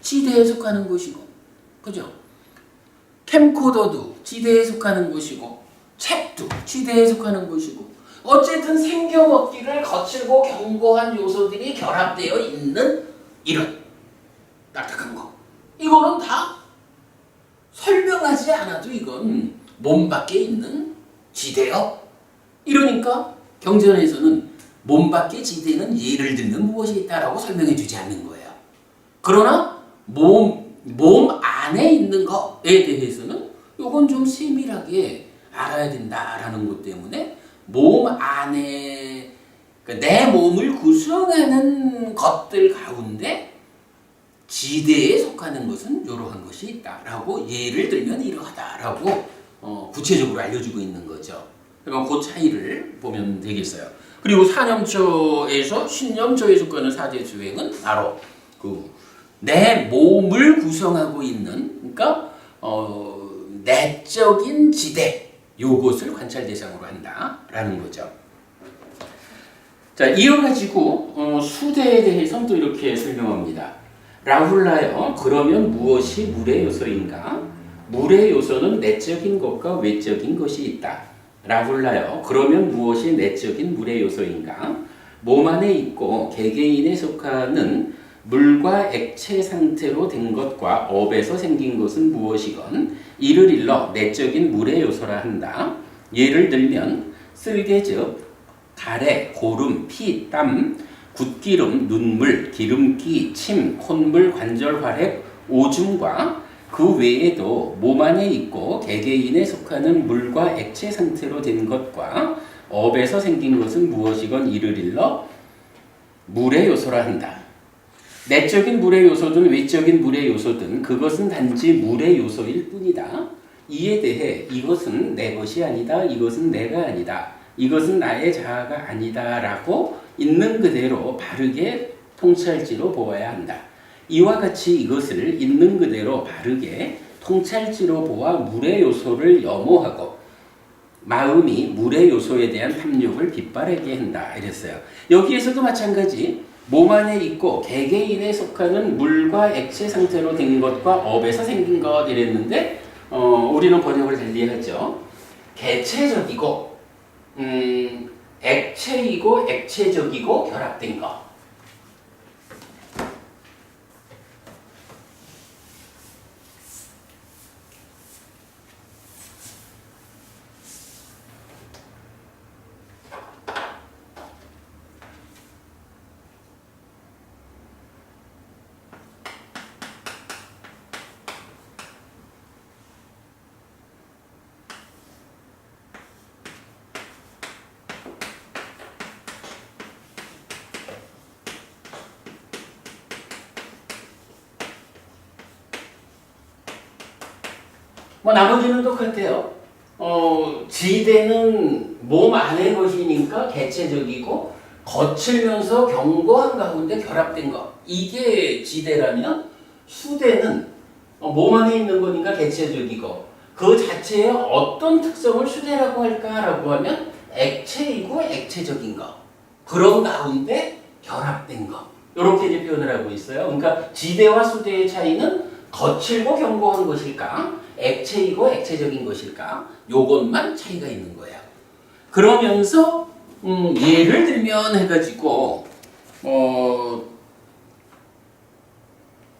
지대에 속하는 것이고, 그죠? 캠코더도 지대에 속하는 것이고, 책도 지대에 속하는 것이고, 어쨌든 생겨먹기를 거칠고 견고한 요소들이 결합되어 있는 이런 딱딱한 거. 이거는 다 설명하지 않아도 이건 몸 밖에 있는 지대요. 이러니까 경전에서는 몸 밖의 지대는 예를 들면 무엇이 있다라고 설명해 주지 않는 거예요. 그러나 몸 안에 있는 것에 대해서는 이건 좀 세밀하게 알아야 된다라는 것 때문에 몸 안에 내 몸을 구성하는 것들 가운데 지대에 속하는 것은 이러한 것이 있다라고 예를 들면 이러하다라고 구체적으로 알려주고 있는 거죠. 그러니까 그 차이를 보면 되겠어요. 그리고 사념초에서 신념초에 속하는 사제 수행은 바로 내 몸을 구성하고 있는 그러니까 내적인 지대 요것을 관찰 대상으로 한다라는 거죠. 자, 이어가지고 수대에 대해서는 또 이렇게 설명합니다. 라훌라여, 그러면 무엇이 물의 요소인가? 물의 요소는 내적인 것과 외적인 것이 있다. 라훌라여, 그러면 무엇이 내적인 물의 요소인가? 몸 안에 있고 개개인에 속하는 물과 액체 상태로 된 것과 업에서 생긴 것은 무엇이건 이를 일러 내적인 물의 요소라 한다. 예를 들면 쓸개즙, 가래, 고름, 피, 땀, 굿기름, 눈물, 기름기, 침, 콧물, 관절 활액, 오줌과 그 외에도 몸 안에 있고 개개인에 속하는 물과 액체 상태로 된 것과 업에서 생긴 것은 무엇이건 이를 일러 물의 요소라 한다. 내적인 물의 요소든 외적인 물의 요소든 그것은 단지 물의 요소일 뿐이다. 이에 대해 이것은 내 것이 아니다. 이것은 내가 아니다. 이것은 나의 자아가 아니다. 라고 있는 그대로 바르게 통찰지로 보아야 한다. 이와 같이 이것을 있는 그대로 바르게 통찰지로 보아 물의 요소를 염호하고 마음이 물의 요소에 대한 탐욕을 빗바라게 한다. 이랬어요. 여기에서도 마찬가지 몸 안에 있고 개개인에 속하는 물과 액체 상태로 된 것과 업에서 생긴 것 이랬는데 우리는 번역을 달리하죠. 개체적이고 액체이고 액체적이고 결합된 것. 뭐 나머지는 똑같아요. 지대는 몸 안의 것이니까 개체적이고 거칠면서 견고한 가운데 결합된 것. 이게 지대라면 수대는 몸 안에 있는 거니까 개체적이고 그 자체에 어떤 특성을 수대라고 할까라고 하면 액체이고 액체적인 것. 그런 가운데 결합된 것. 이렇게 이제 표현을 하고 있어요. 그러니까 지대와 수대의 차이는 거칠고 견고한 것일까? 액체이고 액체적인 것일까? 요것만 차이가 있는 거예요. 그러면서 예를 들면 해가지고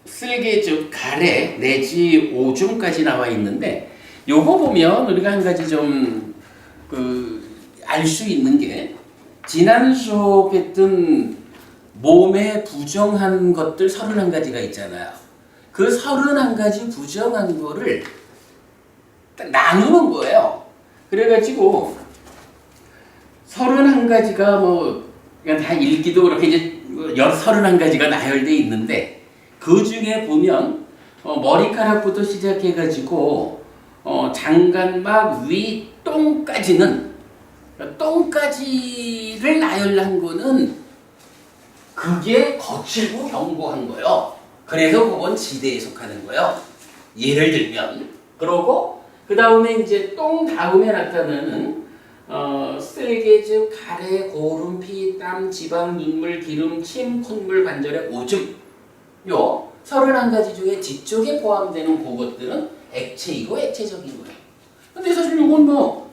쓸개죽, 가래 내지 오줌까지 나와 있는데 요거 보면 우리가 한 가지 좀 알 수 있는 게 지난 수업에 했던 몸에 부정한 것들 31가지가 있잖아요. 그 31가지 부정한 거를 딱 나누는 거예요. 그래가지고 31가지가 뭐 그냥 다 읽기도 그렇게 이제 31가지가 나열되어 있는데 그 중에 보면 머리카락부터 시작해가지고 장관막 위 똥까지는 똥까지를 나열한 거는 그게 거칠고 견고한 거예요. 그래서 그건 지대에 속하는 거예요. 예를 들면 그러고 그 다음에 이제 똥 다음에 나타나는 쓸개즙, 가래, 고름, 피, 땀, 지방, 눈물, 기름, 침, 콧물, 관절의 오줌 요 31가지 중에 뒤쪽에 포함되는 그것들은 액체이고 액체적인 거예요. 근데 사실 이건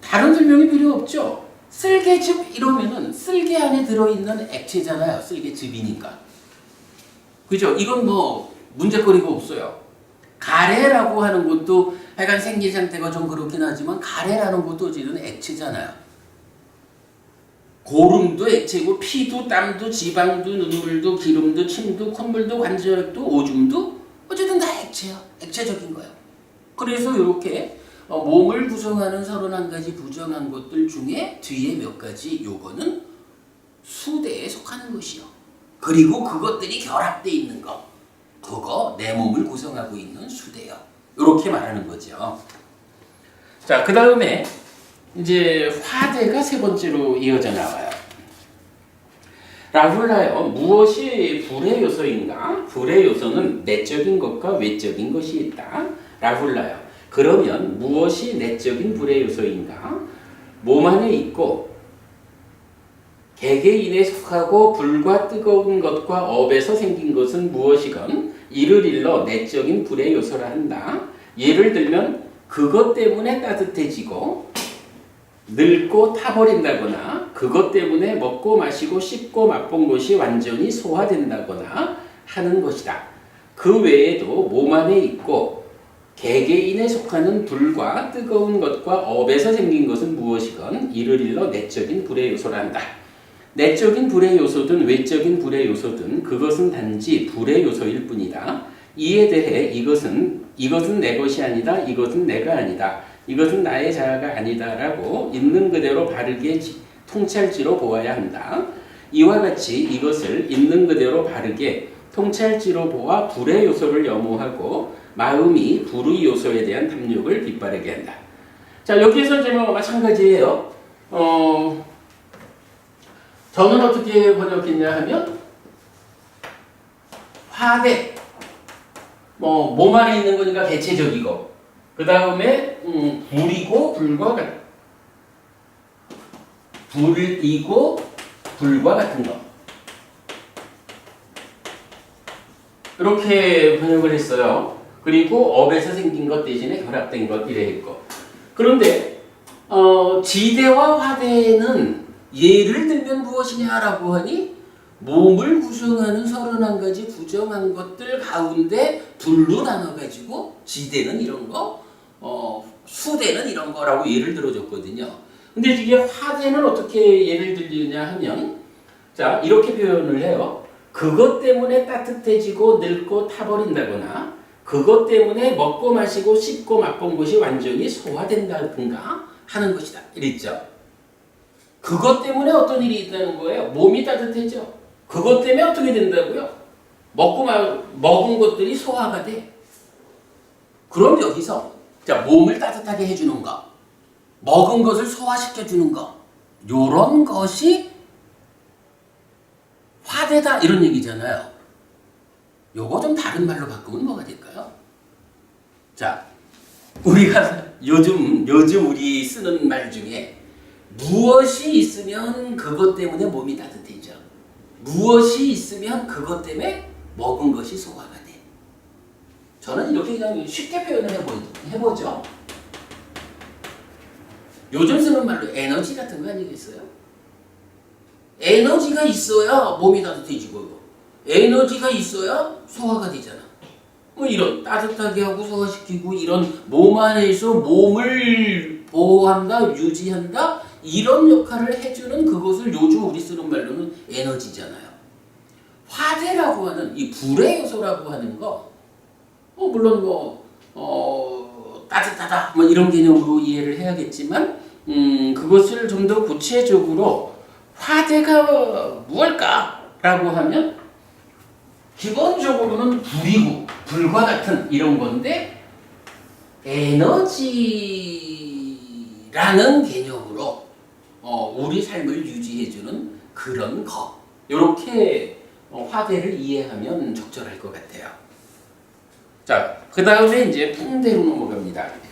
다른 설명이 필요 없죠. 쓸개즙 이러면은 쓸개 안에 들어있는 액체잖아요. 쓸개즙이니까. 그죠? 이건 문제거리가 없어요. 가래라고 하는 것도 약간 생긴 상태가 좀 그렇긴 하지만 가래라는 것도 어쨌든 액체잖아요. 고름도 액체고 피도 땀도 지방도 눈물도 기름도 침도 콧물도 관절도 오줌도 어쨌든 다 액체야. 액체적인 거야. 그래서 이렇게 몸을 구성하는 31가지 부정한 것들 중에 뒤에 몇 가지 요거는 수대에 속하는 것이요. 그리고 그것들이 결합되어 있는 것. 그거 내 몸을 구성하고 있는 수대요. 이렇게 말하는 거죠. 자, 그 다음에 이제 화대가 세 번째로 이어져 나와요. 라훌라요. 무엇이 불의 요소인가? 불의 요소는 내적인 것과 외적인 것이 있다. 라훌라요. 그러면 무엇이 내적인 불의 요소인가? 몸 안에 있고 개개인에 속하고 불과 뜨거운 것과 업에서 생긴 것은 무엇이건 이를 일러 내적인 불의 요소라 한다. 예를 들면 그것 때문에 따뜻해지고 늙고 타버린다거나 그것 때문에 먹고 마시고 씹고 맛본 것이 완전히 소화된다거나 하는 것이다. 그 외에도 몸 안에 있고 개개인에 속하는 불과 뜨거운 것과 업에서 생긴 것은 무엇이건 이를 일러 내적인 불의 요소라 한다. 내적인 불의 요소든 외적인 불의 요소든 그것은 단지 불의 요소일 뿐이다. 이에 대해 이것은 내 것이 아니다. 이것은 내가 아니다. 이것은 나의 자아가 아니다. 라고 있는 그대로 바르게 통찰지로 보아야 한다. 이와 같이 이것을 있는 그대로 바르게 통찰지로 보아 불의 요소를 염호하고 마음이 불의 요소에 대한 탐욕을 빗바르게 한다. 자, 여기에서 이제 마찬가지예요. 저는 어떻게 번역했냐 하면 화대 몸 안에 있는 거니까 개체적이고 그 다음에 불이고 불과 같은 불이고 불과 같은 거 이렇게 번역을 했어요. 그리고 업에서 생긴 것 대신에 결합된 것 이래 했고 그런데 지대와 화대는 예를 들면 무엇이냐라고 하니 몸을 구성하는 31가지 부정한 것들 가운데 둘로 나눠가지고 지대는 이런 거, 수대는 이런 거라고 예를 들어줬거든요. 근데 이게 화대는 어떻게 예를 들리냐 하면 자 이렇게 표현을 해요. 그것 때문에 따뜻해지고 늙고 타버린다거나 그것 때문에 먹고 마시고 씹고 맛본 것이 완전히 소화된다든가 하는 것이다. 이랬죠. 그것 때문에 어떤 일이 있다는 거예요. 몸이 따뜻해져. 그것 때문에 어떻게 된다고요? 먹은 것들이 소화가 돼. 그럼 여기서 자, 몸을 따뜻하게 해주는 거, 먹은 것을 소화시켜 주는 거, 요런 것이 화대다 이런 얘기잖아요. 요거 좀 다른 말로 바꾸면 뭐가 될까요? 자, 우리가 요즘 우리 쓰는 말 중에 무엇이 있으면 그것 때문에 몸이 따뜻해져. 무엇이 있으면 그것 때문에 먹은 것이 소화가 돼. 저는 이렇게 그냥 쉽게 표현을 해보죠. 요즘 쓰는 말로 에너지 같은 거 아니겠어요? 에너지가 있어야 몸이 따뜻해지고 에너지가 있어야 소화가 되잖아. 뭐 이런 따뜻하게 하고 소화시키고 이런 몸 안에서 몸을 보호한다, 유지한다 이런 역할을 해주는 그것을 요즘 우리 쓰는 말로는 에너지잖아요. 화대라고 하는 이 불의 요소라고 하는 거, 물론 따뜻하다 뭐 이런 개념으로 이해를 해야겠지만, 그것을 좀 더 구체적으로 화대가 무엇일까라고 하면 기본적으로는 불이고 불과 같은 이런 건데 에너지라는 개념으로 우리 삶을 유지해주는 그런 거 이렇게 화대를 이해하면 적절할 것 같아요. 자, 그 다음에 이제 풍대로 넘어갑니다.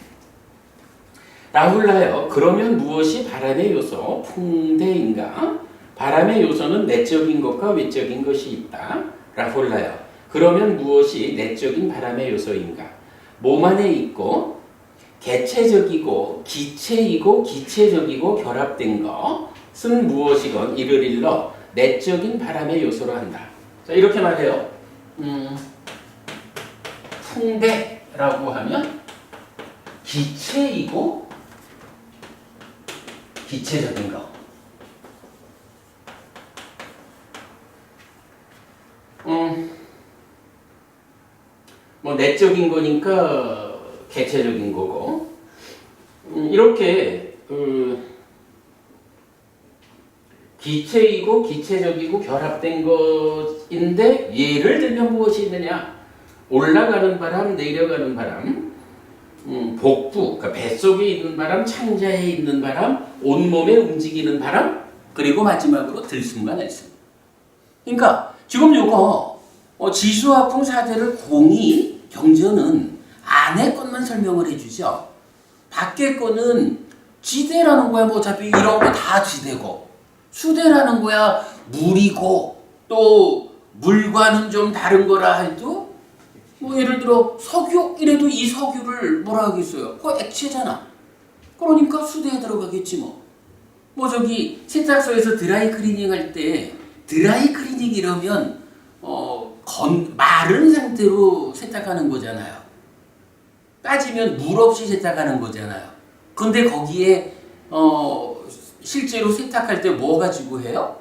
라훌라요. 그러면 무엇이 바람의 요소 풍대인가? 바람의 요소는 내적인 것과 외적인 것이 있다. 라훌라요. 그러면 무엇이 내적인 바람의 요소인가? 몸 안에 있고 개체적이고 기체이고 기체적이고 결합된 것은 무엇이건 이를 일러 내적인 바람의 요소로 한다. 자, 이렇게 말해요. 풍대라고 하면 기체이고 기체적인 거. 뭐 내적인 거니까 개체적인 거고, 이렇게 기체이고 기체적이고 결합된 것인데 예를 들면 무엇이 있느냐? 올라가는 바람, 내려가는 바람, 복부, 그러니까 뱃속에 있는 바람, 창자에 있는 바람, 온몸에 움직이는 바람, 그리고 마지막으로 들숨과 날숨. 그러니까 지금 요거 지수화풍 4대를 공이 경전은 안에 것만 설명을 해주죠. 밖에 거는 지대라는 거야. 뭐 어차피 이런 거 다 지대고, 수대라는 거야 물이고, 또 물과는 좀 다른 거라 해도 뭐 예를 들어 석유 이래도 이 석유를 뭐라 하겠어요? 그거 액체잖아. 그러니까 수대에 들어가겠지 뭐. 뭐 저기 세탁소에서 드라이 클리닝 할 때 드라이 클리닝 이러면 마른 상태로 세탁하는 거잖아요. 따지면 물 없이 세탁하는 거잖아요. 근데 거기에 실제로 세탁할 때 뭐 가지고 해요?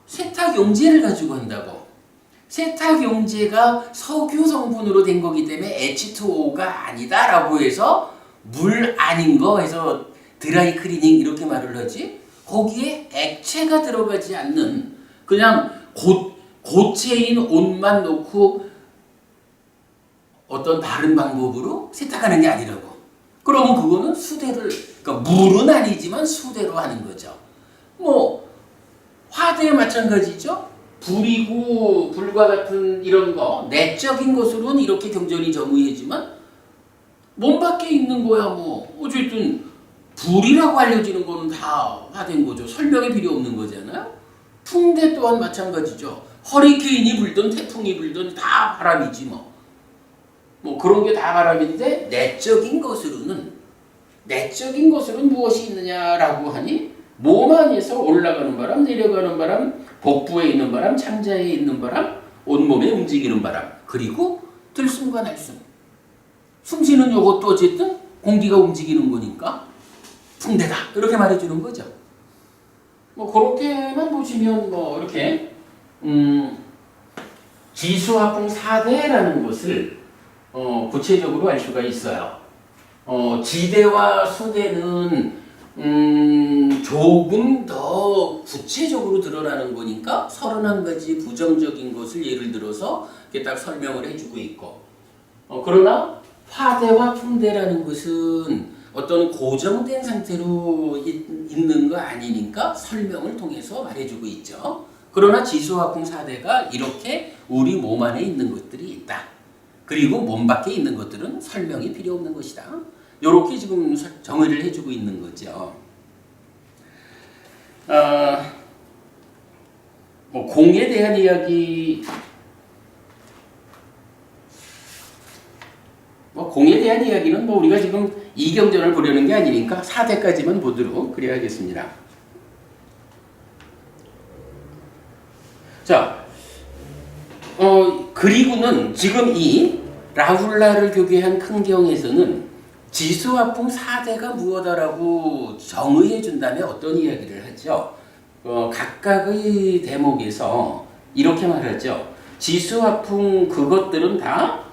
세탁용제를 가지고 한다고. 세탁용제가 석유 성분으로 된 거기 때문에 H2O가 아니다라고 해서 물 아닌 거 해서 드라이 클리닝 이렇게 말을 하지. 거기에 액체가 들어가지 않는 그냥 고체인 옷만 놓고 어떤 다른 방법으로 세탁하는 게 아니라고. 그러면 그거는 수대를, 그러니까 물은 아니지만 수대로 하는 거죠. 뭐 화대 마찬가지죠. 불이고 불과 같은 이런 거 내적인 것으로는 이렇게 경전이 전무해지만 몸 밖에 있는 거야 뭐 어쨌든 불이라고 알려지는 거는 다 화된 거죠. 설명이 필요 없는 거잖아요. 풍대 또한 마찬가지죠. 허리케인이 불든 태풍이 불든 다 바람이지 뭐. 뭐 그런 게 다 바람인데 내적인 것으로는 무엇이 있느냐라고 하니 몸 안에서 올라가는 바람, 내려가는 바람, 복부에 있는 바람, 창자에 있는 바람, 온몸에 움직이는 바람, 그리고 들숨과 날숨. 숨쉬는 요것도 어쨌든 공기가 움직이는 거니까 풍대다 이렇게 말해주는 거죠. 뭐 그렇게만 보시면 뭐 이렇게 지수화풍 4대라는 것을 구체적으로 알 수가 있어요. 지대와 수대는 조금 더 구체적으로 드러나는 거니까 31가지 부정적인 것을 예를 들어서 이렇게 딱 설명을 해주고 있고, 그러나 화대와 풍대라는 것은 어떤 고정된 상태로 있는 거 아니니까 설명을 통해서 말해주고 있죠. 그러나 지수화풍 사대가 이렇게 우리 몸 안에 있는 것들이 있다. 그리고 몸 밖에 있는 것들은 설명이 필요 없는 것이다. 이렇게 지금 정의를 해주고 있는 거죠. 뭐 공에 대한 이야기, 공에 대한 이야기는 뭐 우리가 지금 이경전을 보려는 게 아니니까 4대까지만 보도록 그래야겠습니다. 자, 그리고는 지금 이 라훌라를 교개한 큰 경에서는 지수화풍 4대가 무엇이라고 정의해 준다면 어떤 이야기를 하죠? 각각의 대목에서 이렇게 말하죠. 지수화풍 그것들은 다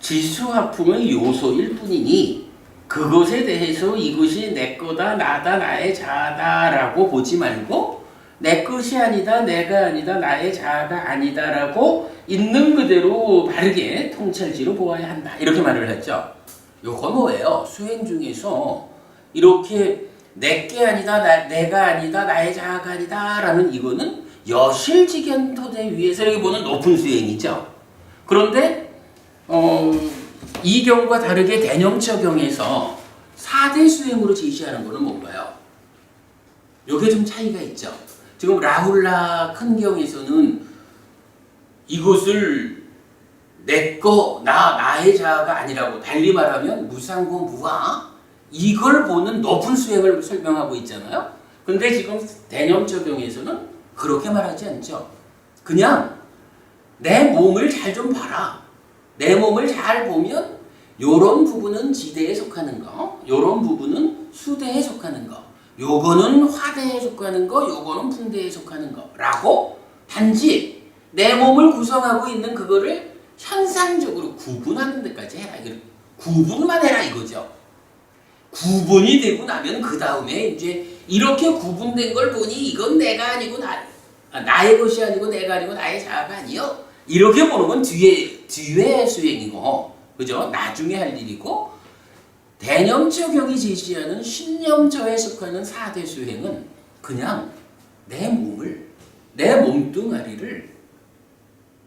지수화풍의 요소일 뿐이니 그것에 대해서 이것이 내 거다, 나다, 나의 자아다라고 보지 말고 내 것이 아니다, 내가 아니다, 나의 자아가 아니다라고 있는 그대로 바르게 통찰지로 보아야 한다. 이렇게 말을 했죠. 요건 뭐예요? 수행 중에서 이렇게 내게 아니다, 내가 아니다, 나의 자아가 아니다 라는 이거는 여실직연 토대 위에서 이렇게 보는 높은 수행이죠. 그런데 이 경과 다르게 대념처 경에서 4대 수행으로 제시하는 것은 뭔가요? 요게 좀 차이가 있죠. 지금 라훌라 큰 경에서는 이것을 내거, 나의 자아가 아니라고 달리 말하면 무상고 무아 이걸 보는 높은 수행을 설명하고 있잖아요. 근데 지금 대념처 경에서는 그렇게 말하지 않죠. 그냥 내 몸을 잘 좀 봐라. 내 몸을 잘 보면 요런 부분은 지대에 속하는 거, 요런 부분은 수대에 속하는 거, 요거는 화대에 속하는 거, 요거는 풍대에 속하는 거 라고 단지 내 몸을 구성하고 있는 그거를 현상적으로 구분하는 데까지 해라. 구분만 해라 이거죠. 구분이 되고 나면 그 다음에 이제 이렇게 구분된 걸 보니 이건 내가 아니고 나의 것이 아니고 내가 아니고 나의 자아가 아니요. 이렇게 보는 건 뒤에 수행이고, 그죠? 나중에 할 일이고, 대념처 경이 제시하는 신념처에 속하는 4대 수행은 그냥 내 몸을, 내 몸뚱아리를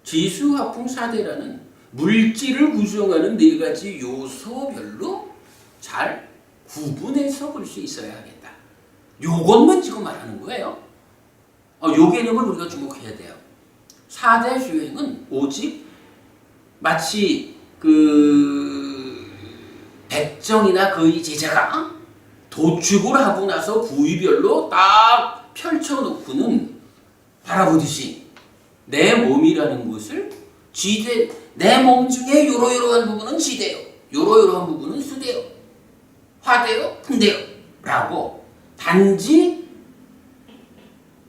지수화풍 4대라는 물질을 구성하는 4가지 요소별로 잘 구분해서 볼 수 있어야 하겠다. 요것만 지금 말하는 거예요. 요 개념을 우리가 주목해야 돼요. 4대 수행은 오직 마치 백정이나 그의 제자가 도축을 하고 나서 부위별로 딱 펼쳐놓고는 바라보듯이 내 몸이라는 것을 내 몸 중에 요러요러한 부분은 지대요, 요러요러한 부분은 수대요, 화대요, 풍대요 라고 단지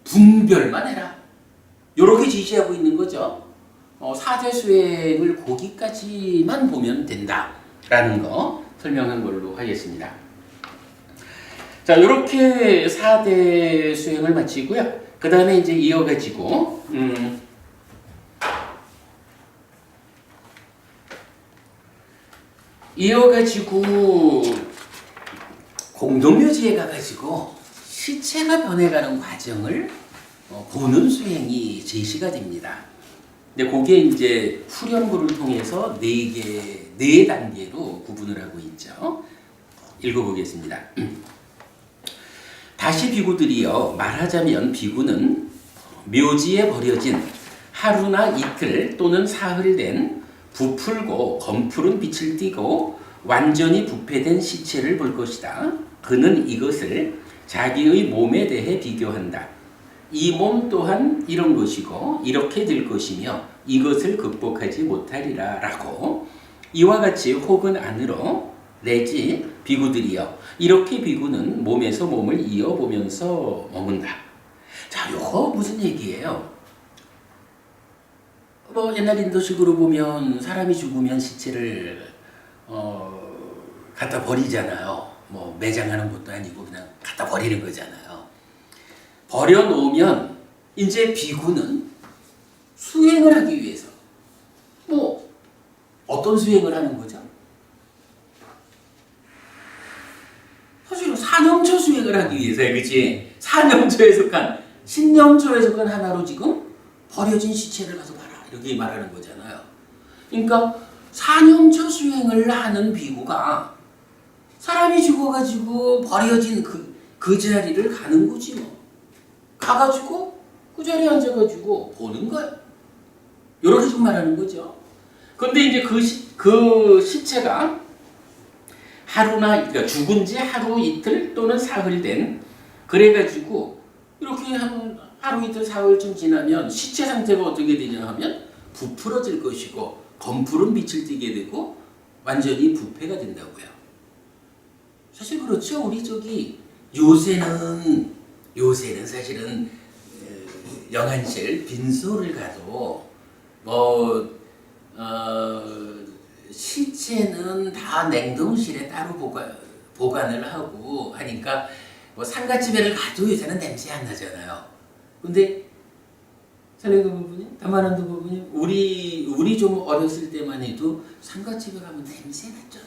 분별만 해라. 요렇게 지시하고 있는 거죠. 4대 수행을 거기까지만 보면 된다라는 거 설명한 걸로 하겠습니다. 자, 요렇게 4대 수행을 마치고요. 그 다음에 이제 이어가지고 공동묘지에 가가지고 시체가 변해가는 과정을 보는 수행이 제시가 됩니다. 근데 그게 이제 후련부를 통해서 네 단계로 구분을 하고 있죠. 읽어보겠습니다. 다시 비구들이여, 말하자면 비구는 묘지에 버려진 하루나 이틀 또는 사흘 된 부풀고 검푸른 빛을 띠고 완전히 부패된 시체를 볼 것이다. 그는 이것을 자기의 몸에 대해 비교한다. 이 몸 또한 이런 것이고 이렇게 될 것이며 이것을 극복하지 못하리라 라고 이와 같이 혹은 안으로 내지 비구들이여, 이렇게 비구는 몸에서 몸을 이어보면서 머문다. 자, 요거 무슨 얘기예요? 뭐 옛날 인도식으로 보면 사람이 죽으면 시체를 갖다 버리잖아요. 뭐 매장하는 것도 아니고 그냥 갖다 버리는 거잖아요. 버려놓으면 이제 비구는 수행을 하기 위해서 뭐 어떤 수행을 하는 거죠? 사실은 사념처 수행을 하기 위해서요. 그치? 사념처에 속한, 신념처에 속한 하나로 지금 버려진 시체를 가서 봐라. 이렇게 말하는 거잖아요. 그러니까 사념처 수행을 하는 비구가 사람이 죽어가지고 버려진 그 자리를 가는 거지 뭐. 가가지고 그 자리에 앉아가지고 보는 거야. 이렇게 좀 말하는 거죠. 근데 이제 그 시체가 하루나, 그러니까 죽은 지 하루 이틀 또는 사흘 된, 그래가지고 이렇게 하루 이틀 사흘쯤 지나면 시체 상태가 어떻게 되냐 하면 부풀어질 것이고 검푸른 빛을 띠게 되고 완전히 부패가 된다고요. 사실 그렇죠. 우리 요새는 사실은 영안실 빈소를 가도 시체는 다 냉동실에 따로 보관을 하고 하니까 상가집에를 가도 요새는 냄새 안 나잖아요. 근데 설레그 부부님, 다만한도 부부님, 우리 좀 어렸을 때만 해도 상가집에 가면 냄새 났잖아.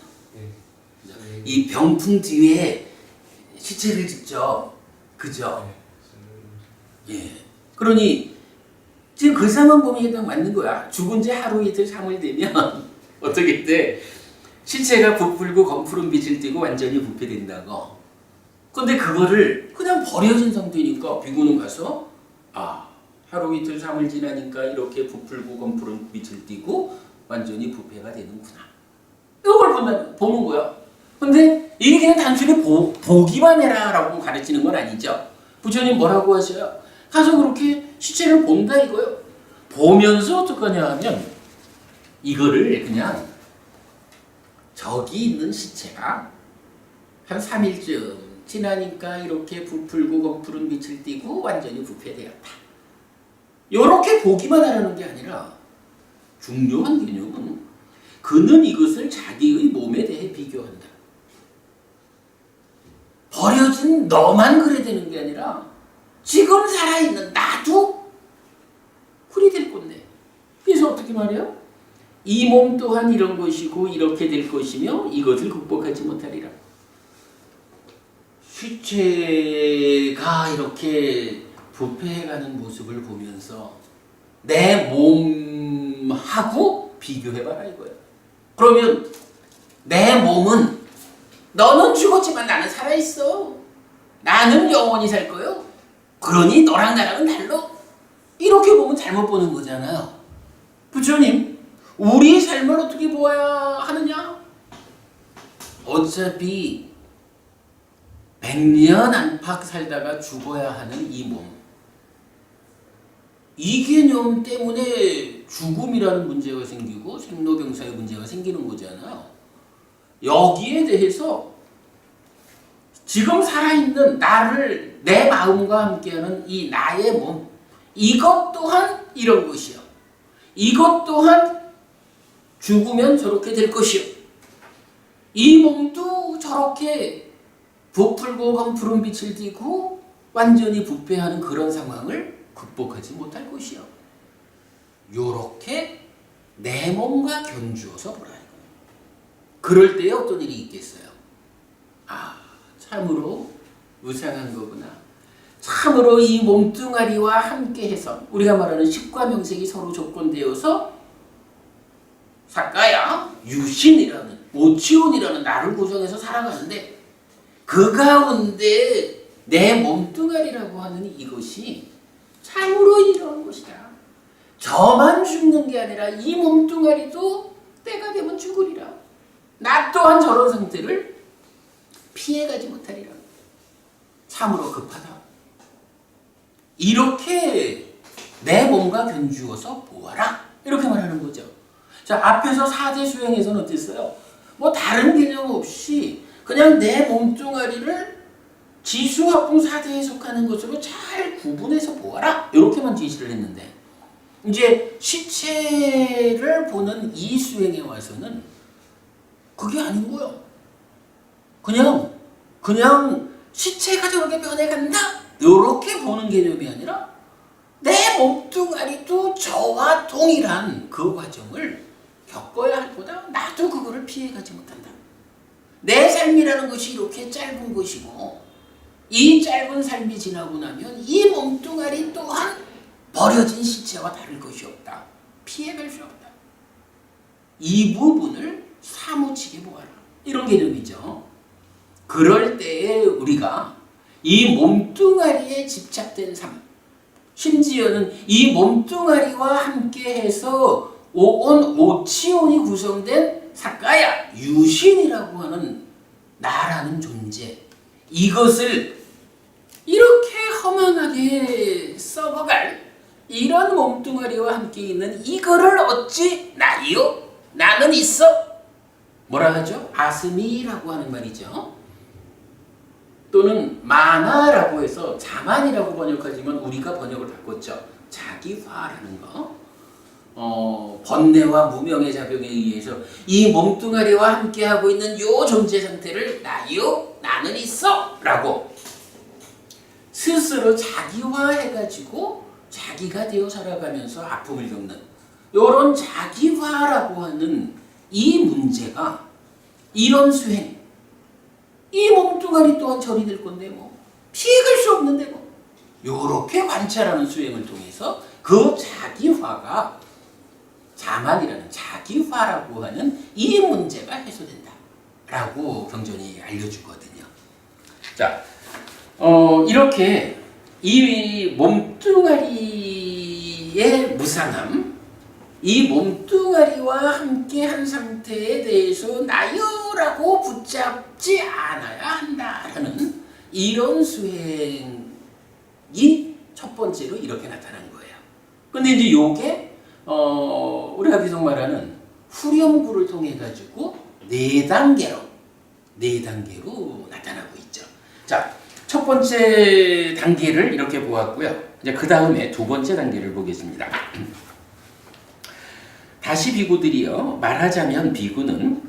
이 병풍 뒤에 시체를 직접, 그죠? 예. 그러니 지금 그 상황 보면 딱 맞는 거야. 죽은 지 하루 이틀 3일 되면 어떻게 돼? 시체가 부풀고 검푸른 빛을 띠고 완전히 부패된다고. 근데 그거를 그냥 버려진 상태니까 비구는 가서 하루 이틀 3일 지나니까 이렇게 부풀고 검푸른 빛을 띠고 완전히 부패가 되는구나. 이걸 보는 거야. 근데 이게 그냥 단순히 보기만 해라 라고 가르치는 건 아니죠. 부처님 뭐라고 하셔요? 가서 그렇게 시체를 본다 이거요. 보면서 어떡하냐 하면 이거를 그냥 저기 있는 시체가 한 3일쯤 지나니까 이렇게 부풀고 검푸른 빛을 띠고 완전히 부패되었다. 이렇게 보기만 하라는 게 아니라 중요한 개념은 그는 이것을 자기의 몸에 대해 비교한다. 버려진 너만 그래 되는 게 아니라 지금 살아있는 나도 그리 될 건데. 그래서 어떻게 말해요? 이 몸 또한 이런 것이고 이렇게 될 것이며 이것을 극복하지 못하리라. 시체가 이렇게 부패해가는 모습을 보면서 내 몸하고 비교해봐라 이거예요. 그러면 내 몸은 너는 죽었지만 나는 살아있어. 나는 영원히 살 거요. 그러니 너랑 나랑은 달라. 이렇게 보면 잘못 보는 거잖아요. 부처님, 우리 삶을 어떻게 보아야 하느냐? 어차피 100년 안팎 살다가 죽어야 하는 이 몸. 이 개념 때문에 죽음이라는 문제가 생기고 생로병사의 문제가 생기는 거잖아요. 여기에 대해서 지금 살아있는 나를, 내 마음과 함께하는 이 나의 몸, 이것 또한 이런 것이요. 이것 또한 죽으면 저렇게 될 것이요. 이 몸도 저렇게 부풀고 검푸른 빛을 띠고 완전히 부패하는 그런 상황을 극복하지 못할 것이요. 요렇게 내 몸과 견주어서 보라. 그럴 때에 어떤 일이 있겠어요? 참으로 무상한 거구나. 참으로 이 몸뚱아리와 함께해서 우리가 말하는 식과 명색이 서로 조건되어서 사가야 유신이라는 오치온이라는 나를 구성해서 살아가는데 그 가운데 내 몸뚱아리라고 하는 이것이 참으로 이러한 것이다. 저만 죽는 게 아니라 이 몸뚱아리도 때가 되면 죽으리라. 나 또한 저런 상태를 피해가지 못하리라. 참으로 급하다. 이렇게 내 몸과 견주어서 보아라. 이렇게 말하는 거죠. 자, 앞에서 4대 수행에서는 어땠어요? 다른 개념 없이 그냥 내 몸뚱아리를 지수합봉 4대에 속하는 것으로 잘 구분해서 보아라. 이렇게만 제시를 했는데 이제 시체를 보는 이 수행에 와서는 그게 아닌 거예요. 그냥 시체가 저렇게 변해간다. 이렇게 보는 개념이 아니라 내 몸뚱아리도 저와 동일한 그 과정을 겪어야 할 거다. 나도 그거를 피해가지 못한다. 내 삶이라는 것이 이렇게 짧은 것이고 이 짧은 삶이 지나고 나면 이 몸뚱아리 또한 버려진 시체와 다를 것이 없다. 피해갈 수 없다. 이 부분을 사무치게 보아라. 이런 개념이죠. 그럴 때에 우리가 이 몸뚱아리에 집착된 삶, 심지어는 이 몸뚱아리와 함께해서 온 오치온이 구성된 사카야, 유신이라고 하는 나라는 존재, 이것을 이렇게 허망하게 썩어갈 이런 몸뚱아리와 함께 있는 이거를 어찌 나이요? 나는 있어? 뭐라 하죠? 아스미라고 하는 말이죠. 또는 마나라고 해서 자만이라고 번역하지만 우리가 번역을 바꿨죠. 자기화라는 거. 번뇌와 무명의 작용에 의해서 이 몸뚱아리와 함께하고 있는 요 존재 상태를 나요? 나는 있어! 라고 스스로 자기화해가지고 자기가 되어 살아가면서 아픔을 겪는 요런 자기화라고 하는 이 문제가 이런 수행, 이 몸뚱아리 또한 절이 될 건데 뭐 피해갈 수 없는데 뭐 요렇게 관찰하는 수행을 통해서 그 자기화가 자만이라는 자기화라고 하는 이 문제가 해소된다 라고 경전이 알려주거든요. 자, 이렇게 이 몸뚱아리의 무상함, 이 몸뚱아리와 함께한 상태에 대해서 나요라고 붙잡지 않아야 한다라는 이런 수행이 첫 번째로 이렇게 나타난 거예요. 근데 이제 요게 우리가 계속 말하는 후렴구를 통해 가지고 네 단계로 나타나고 있죠. 자, 첫 번째 단계를 이렇게 보았고요. 이제 그 다음에 두 번째 단계를 보겠습니다. 다시 비구들이요. 말하자면 비구는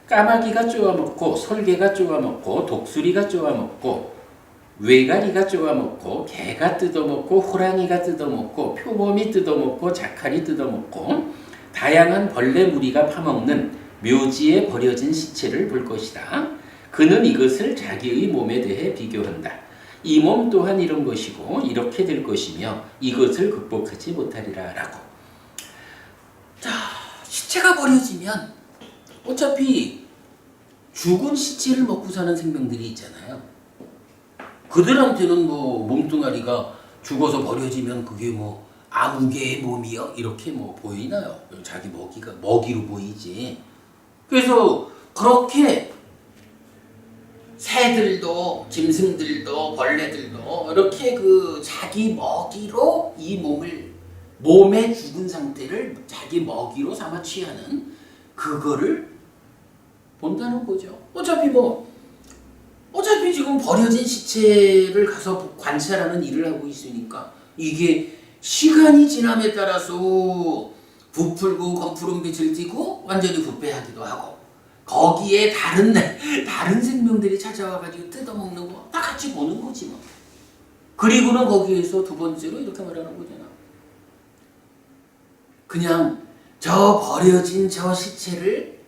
까마귀가 쪼아먹고 솔개가 쪼아먹고 독수리가 쪼아먹고 외가리가 쪼아먹고 개가 뜯어먹고 호랑이가 뜯어먹고 표범이 뜯어먹고 자칼이 뜯어먹고 다양한 벌레 무리가 파먹는 묘지에 버려진 시체를 볼 것이다. 그는 이것을 자기의 몸에 대해 비교한다. 이 몸 또한 이런 것이고 이렇게 될 것이며 이것을 극복하지 못하리라 라고. 자, 시체가 버려지면 어차피 죽은 시체를 먹고 사는 생명들이 있잖아요. 그들한테는 뭐 몸뚱아리가 죽어서 버려지면 그게 뭐 아무개의 몸이요? 이렇게 뭐 보이나요? 자기 먹이로 보이지. 그래서 그렇게 새들도 짐승들도 벌레들도 이렇게 그 자기 먹이로 이 몸의 죽은 상태를 자기 먹이로 삼아 취하는 그거를 본다는 거죠. 어차피 지금 버려진 시체를 가서 관찰하는 일을 하고 있으니까 이게 시간이 지남에 따라서 부풀고 검푸른 빛을 띠고 완전히 부패하기도 하고 거기에 다른 생명들이 찾아와가지고 뜯어먹는 거 다 같이 보는 거지 뭐. 그리고는 거기에서 두 번째로 이렇게 말하는 거잖아. 그냥 저 버려진 저 시체를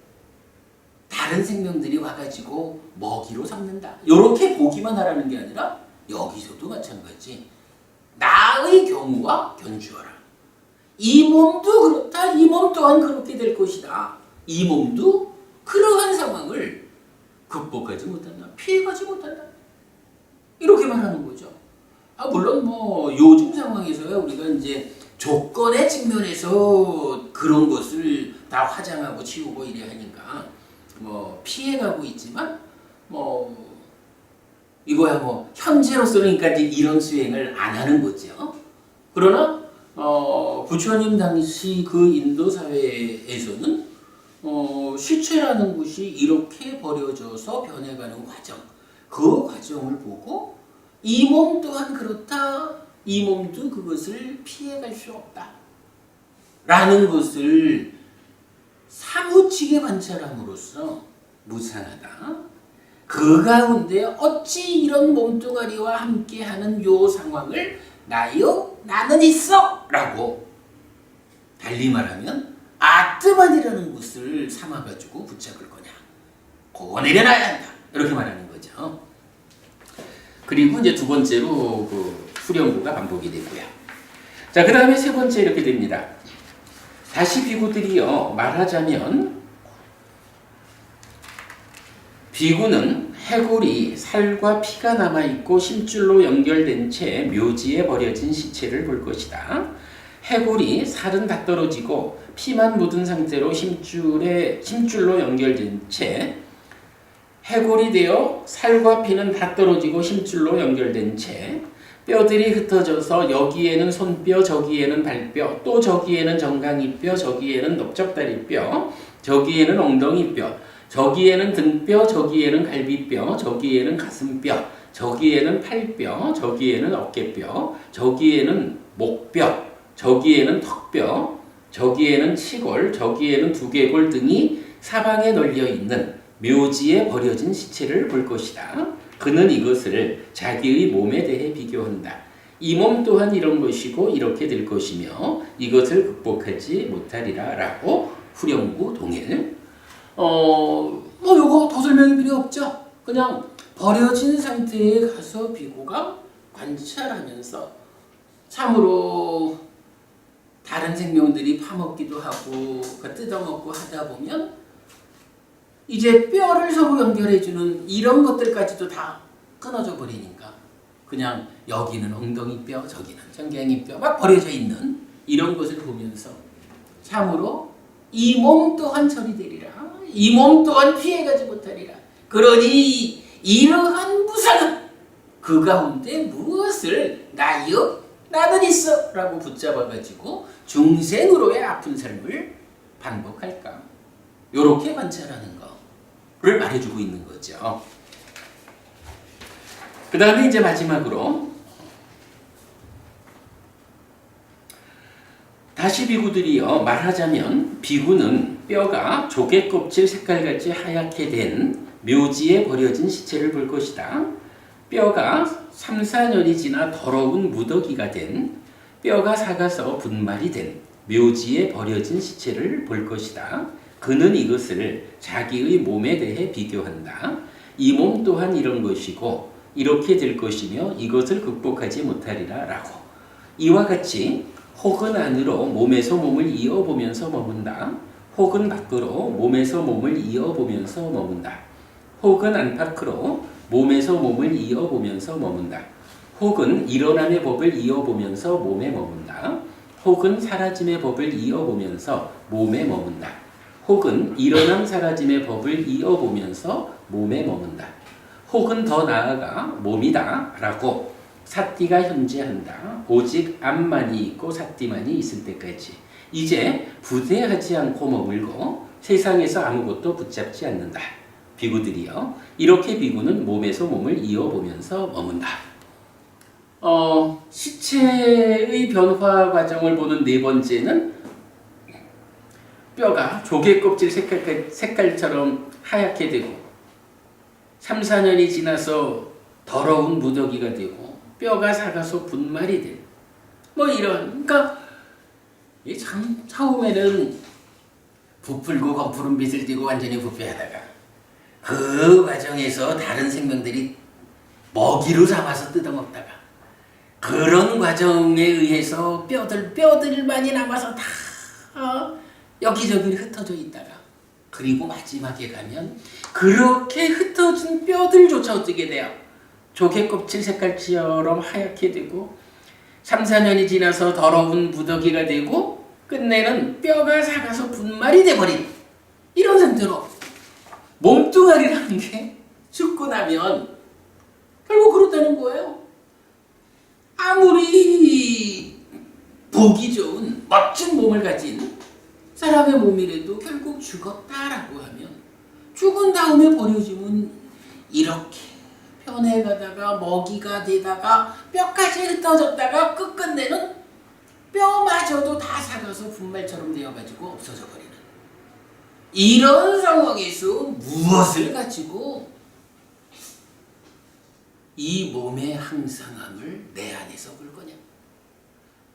다른 생명들이 와가지고 먹이로 삼는다. 이렇게 보기만 하라는 게 아니라 여기서도 마찬가지. 나의 경우와 견주어라. 이 몸도 그렇다. 이 몸 또한 그렇게 될 것이다. 이 몸도 그러한 상황을 극복하지 못한다. 피해가지 못한다. 이렇게 말하는 거죠. 물론 뭐 요즘 상황에서야 우리가 이제 조건의 측면에서 그런 것을 다 화장하고 치우고 이래 하니까 뭐 피해가고 있지만 뭐 이거야 뭐 현재로서는 그러니까 이런 수행을 안 하는 거죠. 그러나 부처님 당시 그 인도 사회에서는 시체라는 것이 이렇게 버려져서 변해가는 과정, 그 과정을 보고 이 몸 또한 그렇다. 이 몸도 그것을 피해갈 수 없다. 라는 것을 사무치게 관찰함으로써 무상하다. 그 가운데 어찌 이런 몸뚱아리와 함께하는 요 상황을 나요? 나는 있어! 라고 달리 말하면 아뜨만이라는 것을 삼아가지고 붙잡을 거냐? 그거 내려놔야 한다. 이렇게 말하는 거죠. 그리고 이제 두 번째로 그 후렴구가 반복이 되고요. 자, 그 다음에 세 번째 이렇게 됩니다. 다시 비구들이요, 말하자면 비구는 해골이 살과 피가 남아있고 심줄로 연결된 채 묘지에 버려진 시체를 볼 것이다. 해골이 살은 다 떨어지고 피만 묻은 상태로 심줄로 연결된 채 해골이 되어 살과 피는 다 떨어지고 심줄로 연결된 채 뼈들이 흩어져서 여기에는 손뼈, 저기에는 발뼈, 또 저기에는 정강이뼈, 저기에는 넓적다리뼈, 저기에는 엉덩이뼈, 저기에는 등뼈, 저기에는 갈비뼈, 저기에는 가슴뼈, 저기에는 팔뼈, 저기에는 어깨뼈, 저기에는 목뼈, 저기에는 턱뼈, 저기에는 치골, 저기에는 두개골 등이 사방에 널려 있는 묘지에 버려진 시체를 볼 것이다. 그는 이것을 자기의 몸에 대해 비교한다. 이 몸 또한 이런 것이고 이렇게 될 것이며 이것을 극복하지 못하리라 라고 후렴구 동일. 요거 더 설명이 필요 없죠. 그냥 버려진 상태에 가서 비구가 관찰하면서 참으로 다른 생명들이 파먹기도 하고 뜯어먹고 하다 보면 이제 뼈를 서로 연결해주는 이런 것들까지도 다 끊어져 버리니까 그냥 여기는 엉덩이뼈, 저기는 정강이뼈 막 버려져 있는 이런 것을 보면서 참으로 이 몸 또한 처리되리라. 이 몸 또한 피해가지 못하리라. 그러니 이러한 무상은 그 가운데 무엇을 나는 있어 라고 붙잡아가지고 중생으로의 아픈 삶을 반복할까. 요렇게 관찰하는 거를 말해주고 있는 거죠. 그 다음에 이제 마지막으로 다시 비구들이요, 말하자면 비구는 뼈가 조개 껍질 색깔같이 하얗게 된 묘지에 버려진 시체를 볼 것이다. 뼈가 3, 4년이 지나 더러운 무더기가 된, 뼈가 삭아서 분말이 된 묘지에 버려진 시체를 볼 것이다. 그는 이것을 자기의 몸에 대해 비교한다. 이 몸 또한 이런 것이고 이렇게 될 것이며 이것을 극복하지 못하리라 라고. 이와 같이 혹은 안으로 몸에서 몸을 이어보면서 머문다. 혹은 밖으로 몸에서 몸을 이어보면서 머문다. 혹은 안팎으로 몸에서 몸을 이어보면서 머문다. 혹은 일어남의 법을 이어보면서 몸에 머문다. 혹은 사라짐의 법을 이어보면서 몸에 머문다. 혹은 일어남 사라짐의 법을 이어보면서 몸에 머문다. 혹은 더 나아가 몸이다 라고 사띠가 현재한다. 오직 암만이 있고 사띠만이 있을 때까지 이제 부대하지 않고 머물고 세상에서 아무것도 붙잡지 않는다. 비구들이요, 이렇게 비구는 몸에서 몸을 이어보면서 머문다. 시체의 변화 과정을 보는 네 번째는 뼈가 조개 껍질 색깔처럼 하얗게 되고 3, 4년이 지나서 더러운 무더기가 되고 뼈가 삭아서 분말이 된 이런. 그러니까 참 처음에는 부풀고 검푸른 빛을 띠고 완전히 부패하다가 그 과정에서 다른 생명들이 먹이로 삼아서 뜯어먹다가 그런 과정에 의해서 뼈들만이 남아서 다 여기저기 흩어져 있다가 그리고 마지막에 가면 그렇게 흩어진 뼈들조차 어떻게 돼요? 조개 껍질 색깔처럼 하얗게 되고 3, 4년이 지나서 더러운 무더기가 되고 끝내는 뼈가 삭아서 분말이 돼버린 이런 상태로 몸뚱아리라는 게 죽고 나면 결국 그렇다는 거예요. 아무리 보기 좋은 멋진 몸을 가진 사람의 몸이라도 결국 죽었다라고 하면 죽은 다음에 버려지면 이렇게 변해가다가 먹이가 되다가 뼈까지 흩어졌다가 끝끝내는 뼈마저도 다 삭아서 분말처럼 되어가지고 없어져 버리는 이런 상황에서 무엇을 가지고 이 몸의 항상함을 내 안에서 볼 거냐.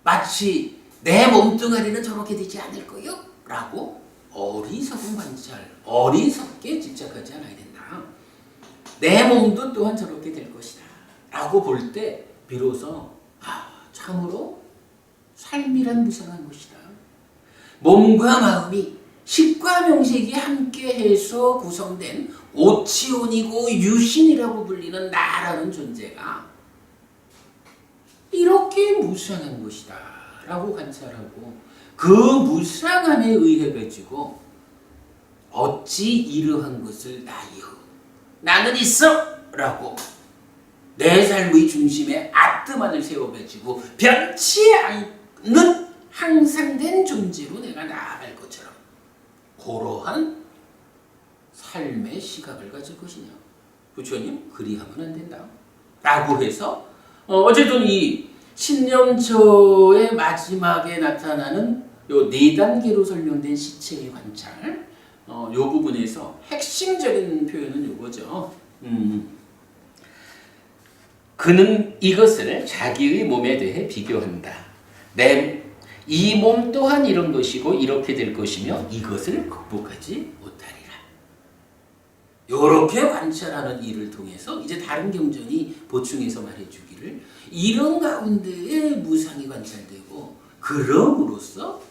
마치 내 몸뚱아리는 저렇게 되지 않을 거요 라고 어리석은 관찰, 어리석게 집착하지 않아야 된다. 내 몸도 또한 저렇게 될 것이다 라고 볼 때 비로소 참으로 삶이란 무상한 것이다. 몸과 마음이 식과 명색이 함께해서 구성된 오치온이고 유신이라고 불리는 나라는 존재가 이렇게 무상한 것이다 라고 관찰하고 그 무상함에 의해 가지고 어찌 이러한 것을 나는 있어 라고 내 삶의 중심에 아뜨만을 세워가지고 변치 않는 항상된 존재로 내가 나아갈 것처럼 그러한 삶의 시각을 가질 것이냐. 부처님 그리하면 안 된다 라고 해서 어쨌든 이 신념처의 마지막에 나타나는 요 4단계로 설명된 시체의 관찰 요 부분에서 핵심적인 표현은 요거죠. 그는 이것을 자기의 몸에 대해 비교한다. 이 몸 또한 이런 것이고 이렇게 될 것이며 이것을 극복하지 못하리라. 이렇게 관찰하는 일을 통해서 이제 다른 경전이 보충해서 말해주기를 이런 가운데에 무상이 관찰되고 그럼으로써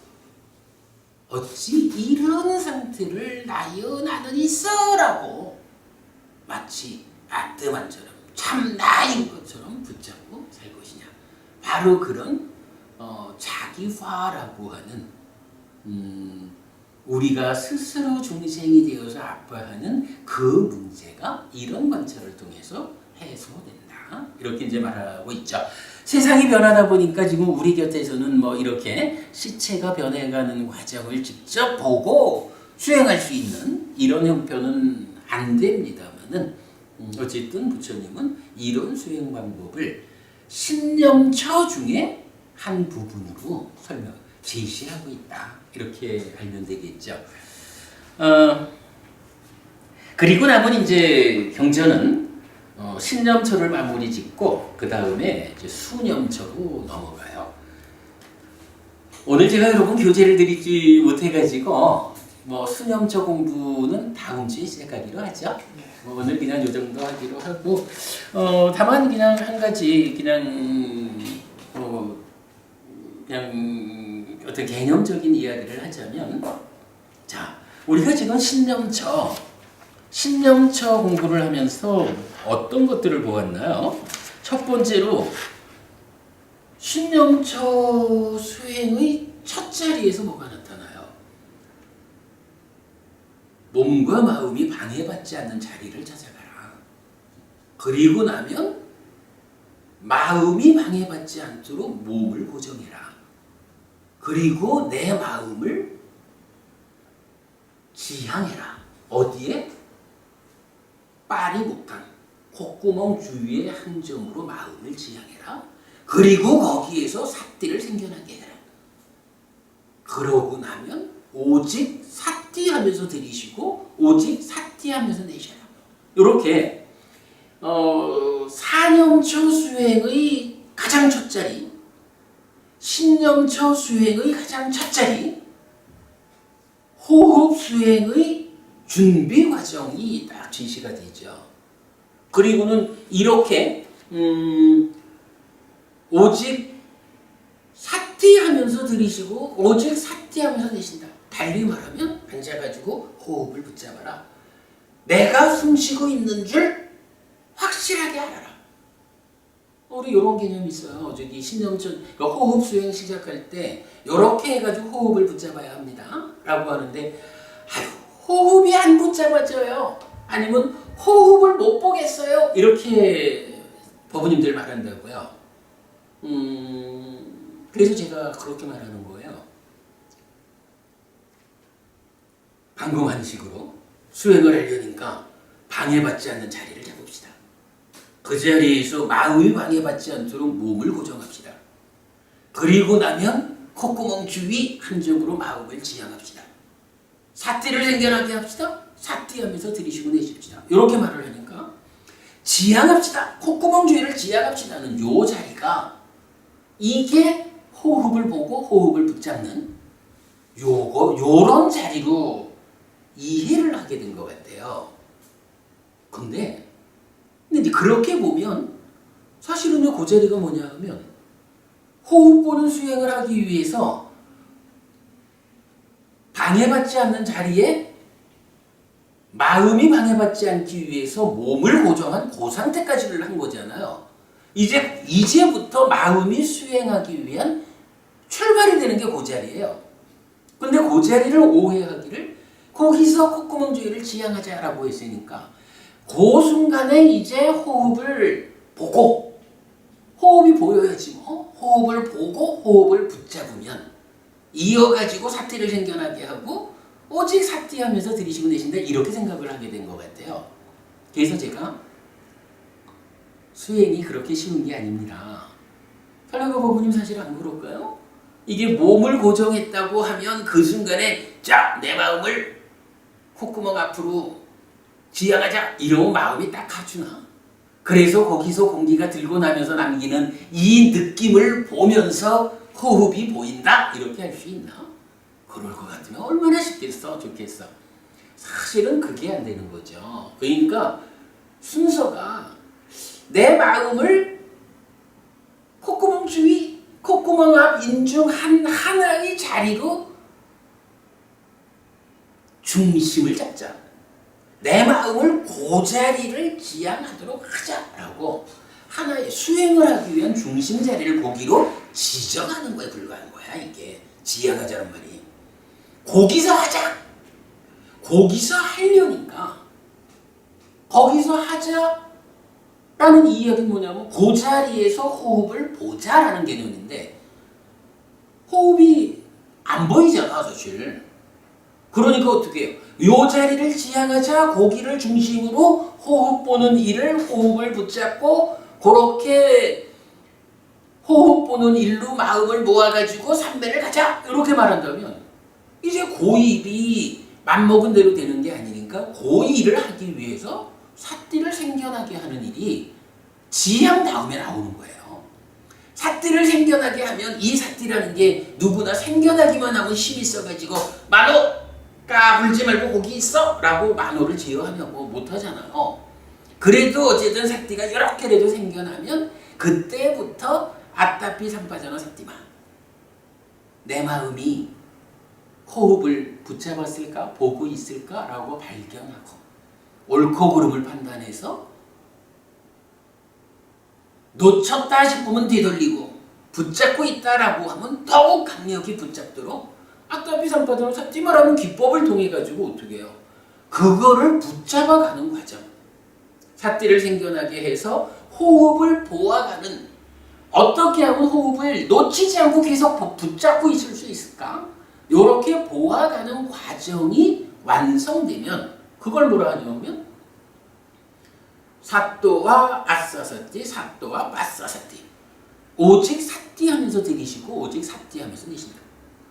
어찌 이런 상태를 나는 있어라고 마치 아뜨만처럼 참 나인 것처럼 붙잡고 살 것이냐. 바로 그런 자기화라고 하는 우리가 스스로 중생이 되어서 아파하는 그 문제가 이런 관찰을 통해서 해소된다. 이렇게 이제 말하고 있죠. 세상이 변하다 보니까 지금 우리 곁에서는 뭐 이렇게 시체가 변해가는 과정을 직접 보고 수행할 수 있는 이런 형편은 안 됩니다만은 어쨌든 부처님은 이런 수행 방법을 신념처 중에 한 부분으로 제시하고 있다. 이렇게 알면 되겠죠. 그리고 남은 이제 경전은 신념처를 마무리 짓고 그 다음에 수념처로 넘어가요. 오늘 제가 여러분 교재를 드리지 못해가지고 뭐 수념처 공부는 다음 주에 시작하기로 하죠. 오늘 그냥 요 정도 하기로 하고 다만 그냥 한 가지 그냥 어떤 개념적인 이야기를 하자면 자 우리가 지금 신념처 공부를 하면서 어떤 것들을 보았나요? 첫 번째로 신념처 수행의 첫 자리에서 뭐가 나타나요? 몸과 마음이 방해받지 않는 자리를 찾아가라. 그리고 나면 마음이 방해받지 않도록 몸을 고정해라. 그리고 내 마음을 지향해라. 어디에? 빠리목강, 콧구멍 주위의 한 점으로 마음을 지향해라. 그리고 거기에서 삿띠를 생겨나게 해라. 그러고 나면 오직 삿띠하면서 들이쉬고 오직 삿띠하면서 내쉬라. 이렇게 사념처 수행의 가장 첫자리, 신념처 수행의 가장 첫자리, 호흡 수행의 준비 과정이 딱 제시가 되죠. 그리고는 이렇게 오직 삿띠하면서 들이쉬고 오직 삿띠하면서 내쉰다. 달리 말하면 앉아가지고 호흡을 붙잡아라. 내가 숨쉬고 있는 줄 확실하게 알아라. 우리 이런 개념이 있어요. 저기 신념처 호흡 수행 시작할 때 이렇게 해가지고 호흡을 붙잡아야 합니다. 라고 하는데 호흡이 안 붙잡아져요. 아니면 호흡을 못 보겠어요. 이렇게 법부님들 말한다고요. 그래서 제가 그렇게 말하는 거예요. 방금 한 식으로 수행을 하려니까 방해받지 않는 자리를 잡읍시다. 그 자리에서 마음이 방해받지 않도록 몸을 고정합시다. 그리고 나면 콧구멍 주위 한 점으로 마음을 지향합시다. 삿띠를 생겨나게 합시다. 삿띠하면서 들이쉬고 내쉽시다. 이렇게 말을 하니까 지향합시다. 콧구멍 주위를 지향합시다는 요 자리가 이게 호흡을 보고 호흡을 붙잡는 요런 자리로 이해를 하게 된 것 같아요. 근데 이제 그렇게 보면 사실은 그 자리가 뭐냐 하면 호흡 보는 수행을 하기 위해서 방해받지 않는 자리에 마음이 방해받지 않기 위해서 몸을 고정한 그 상태까지를 한 거잖아요. 이제부터 마음이 수행하기 위한 출발이 되는 게 그 자리예요. 근데 그 자리를 오해하기를 거기서 콧구멍주의를 지향하자라고 했으니까 그 순간에 이제 호흡을 보고 호흡이 보여야지 뭐 호흡을 보고 호흡을 붙잡으면 이어가지고 사티를 생겨나게 하고 오직 사티하면서 들이쉬고 내쉰다 이렇게 생각을 하게 된 것 같아요. 그래서 제가 수행이 그렇게 쉬운 게 아닙니다. 설령과 보부님 사실 안 그럴까요? 이게 몸을 고정했다고 하면 그 순간에 자, 내 마음을 콧구멍 앞으로 지향하자 이러면 마음이 딱 가주나? 그래서 거기서 공기가 들고 나면서 남기는 이 느낌을 보면서 호흡이 보인다? 이렇게 할 수 있나? 그럴 것 같으면 얼마나 쉽겠어? 좋겠어. 사실은 그게 안 되는 거죠. 그러니까 순서가 내 마음을 콧구멍 주위, 콧구멍 앞 인중 하나의 자리로 중심을 잡자. 내 마음을 그 자리를 지향하도록 하자라고 하나의 수행을 하기 위한 중심 자리를 거기로 지정하는 거에 불과한 거야. 이게 지향하자는 말이. 거기서 하자. 거기서 하려니까 거기서 하자라는 이 이야기는 뭐냐면 그 자리에서 호흡을 보자라는 개념인데 호흡이 안 보이잖아 사실. 그러니까 어떻게 해요? 요 자리를 지향하자 고기를 중심으로 호흡 보는 일을 호흡을 붙잡고 그렇게 호흡 보는 일로 마음을 모아가지고 삼매를 가자 이렇게 말한다면 이제 고일이 맘먹은 대로 되는 게 아니니까 고일을 하기 위해서 사띠를 생겨나게 하는 일이 지향 다음에 나오는 거예요. 사띠를 생겨나게 하면 이 사띠라는 게 누구나 생겨나기만 하면 힘이 있어가지고 만호! 까불지 말고 거기 있어! 라고 만호를 제어하려고 못하잖아요. 그래도 어쨌든 사띠가 이렇게라도 생겨나면 그때부터 아따삐 삼빠잖아 사띠마. 내 마음이 호흡을 붙잡았을까? 보고 있을까? 라고 발견하고 옳고 그름을 판단해서 놓쳤다 싶으면 되돌리고 붙잡고 있다라고 하면 더욱 강력히 붙잡도록 아따삐 삼빠잖아 사띠마라는 기법을 통해 가지고 어떻게 해요? 그거를 붙잡아가는 과정. 사띠를 생겨나게 해서 호흡을 보아가는 어떻게 하면 호흡을 놓치지 않고 계속 붙잡고 있을 수 있을까? 이렇게 보아가는 과정이 완성되면 그걸 뭐라 하냐면 사또와 아싸사띠, 사또와 빠싸사띠. 오직 사띠 하면서 들이쉬고 오직 사띠 하면서 내쉰다.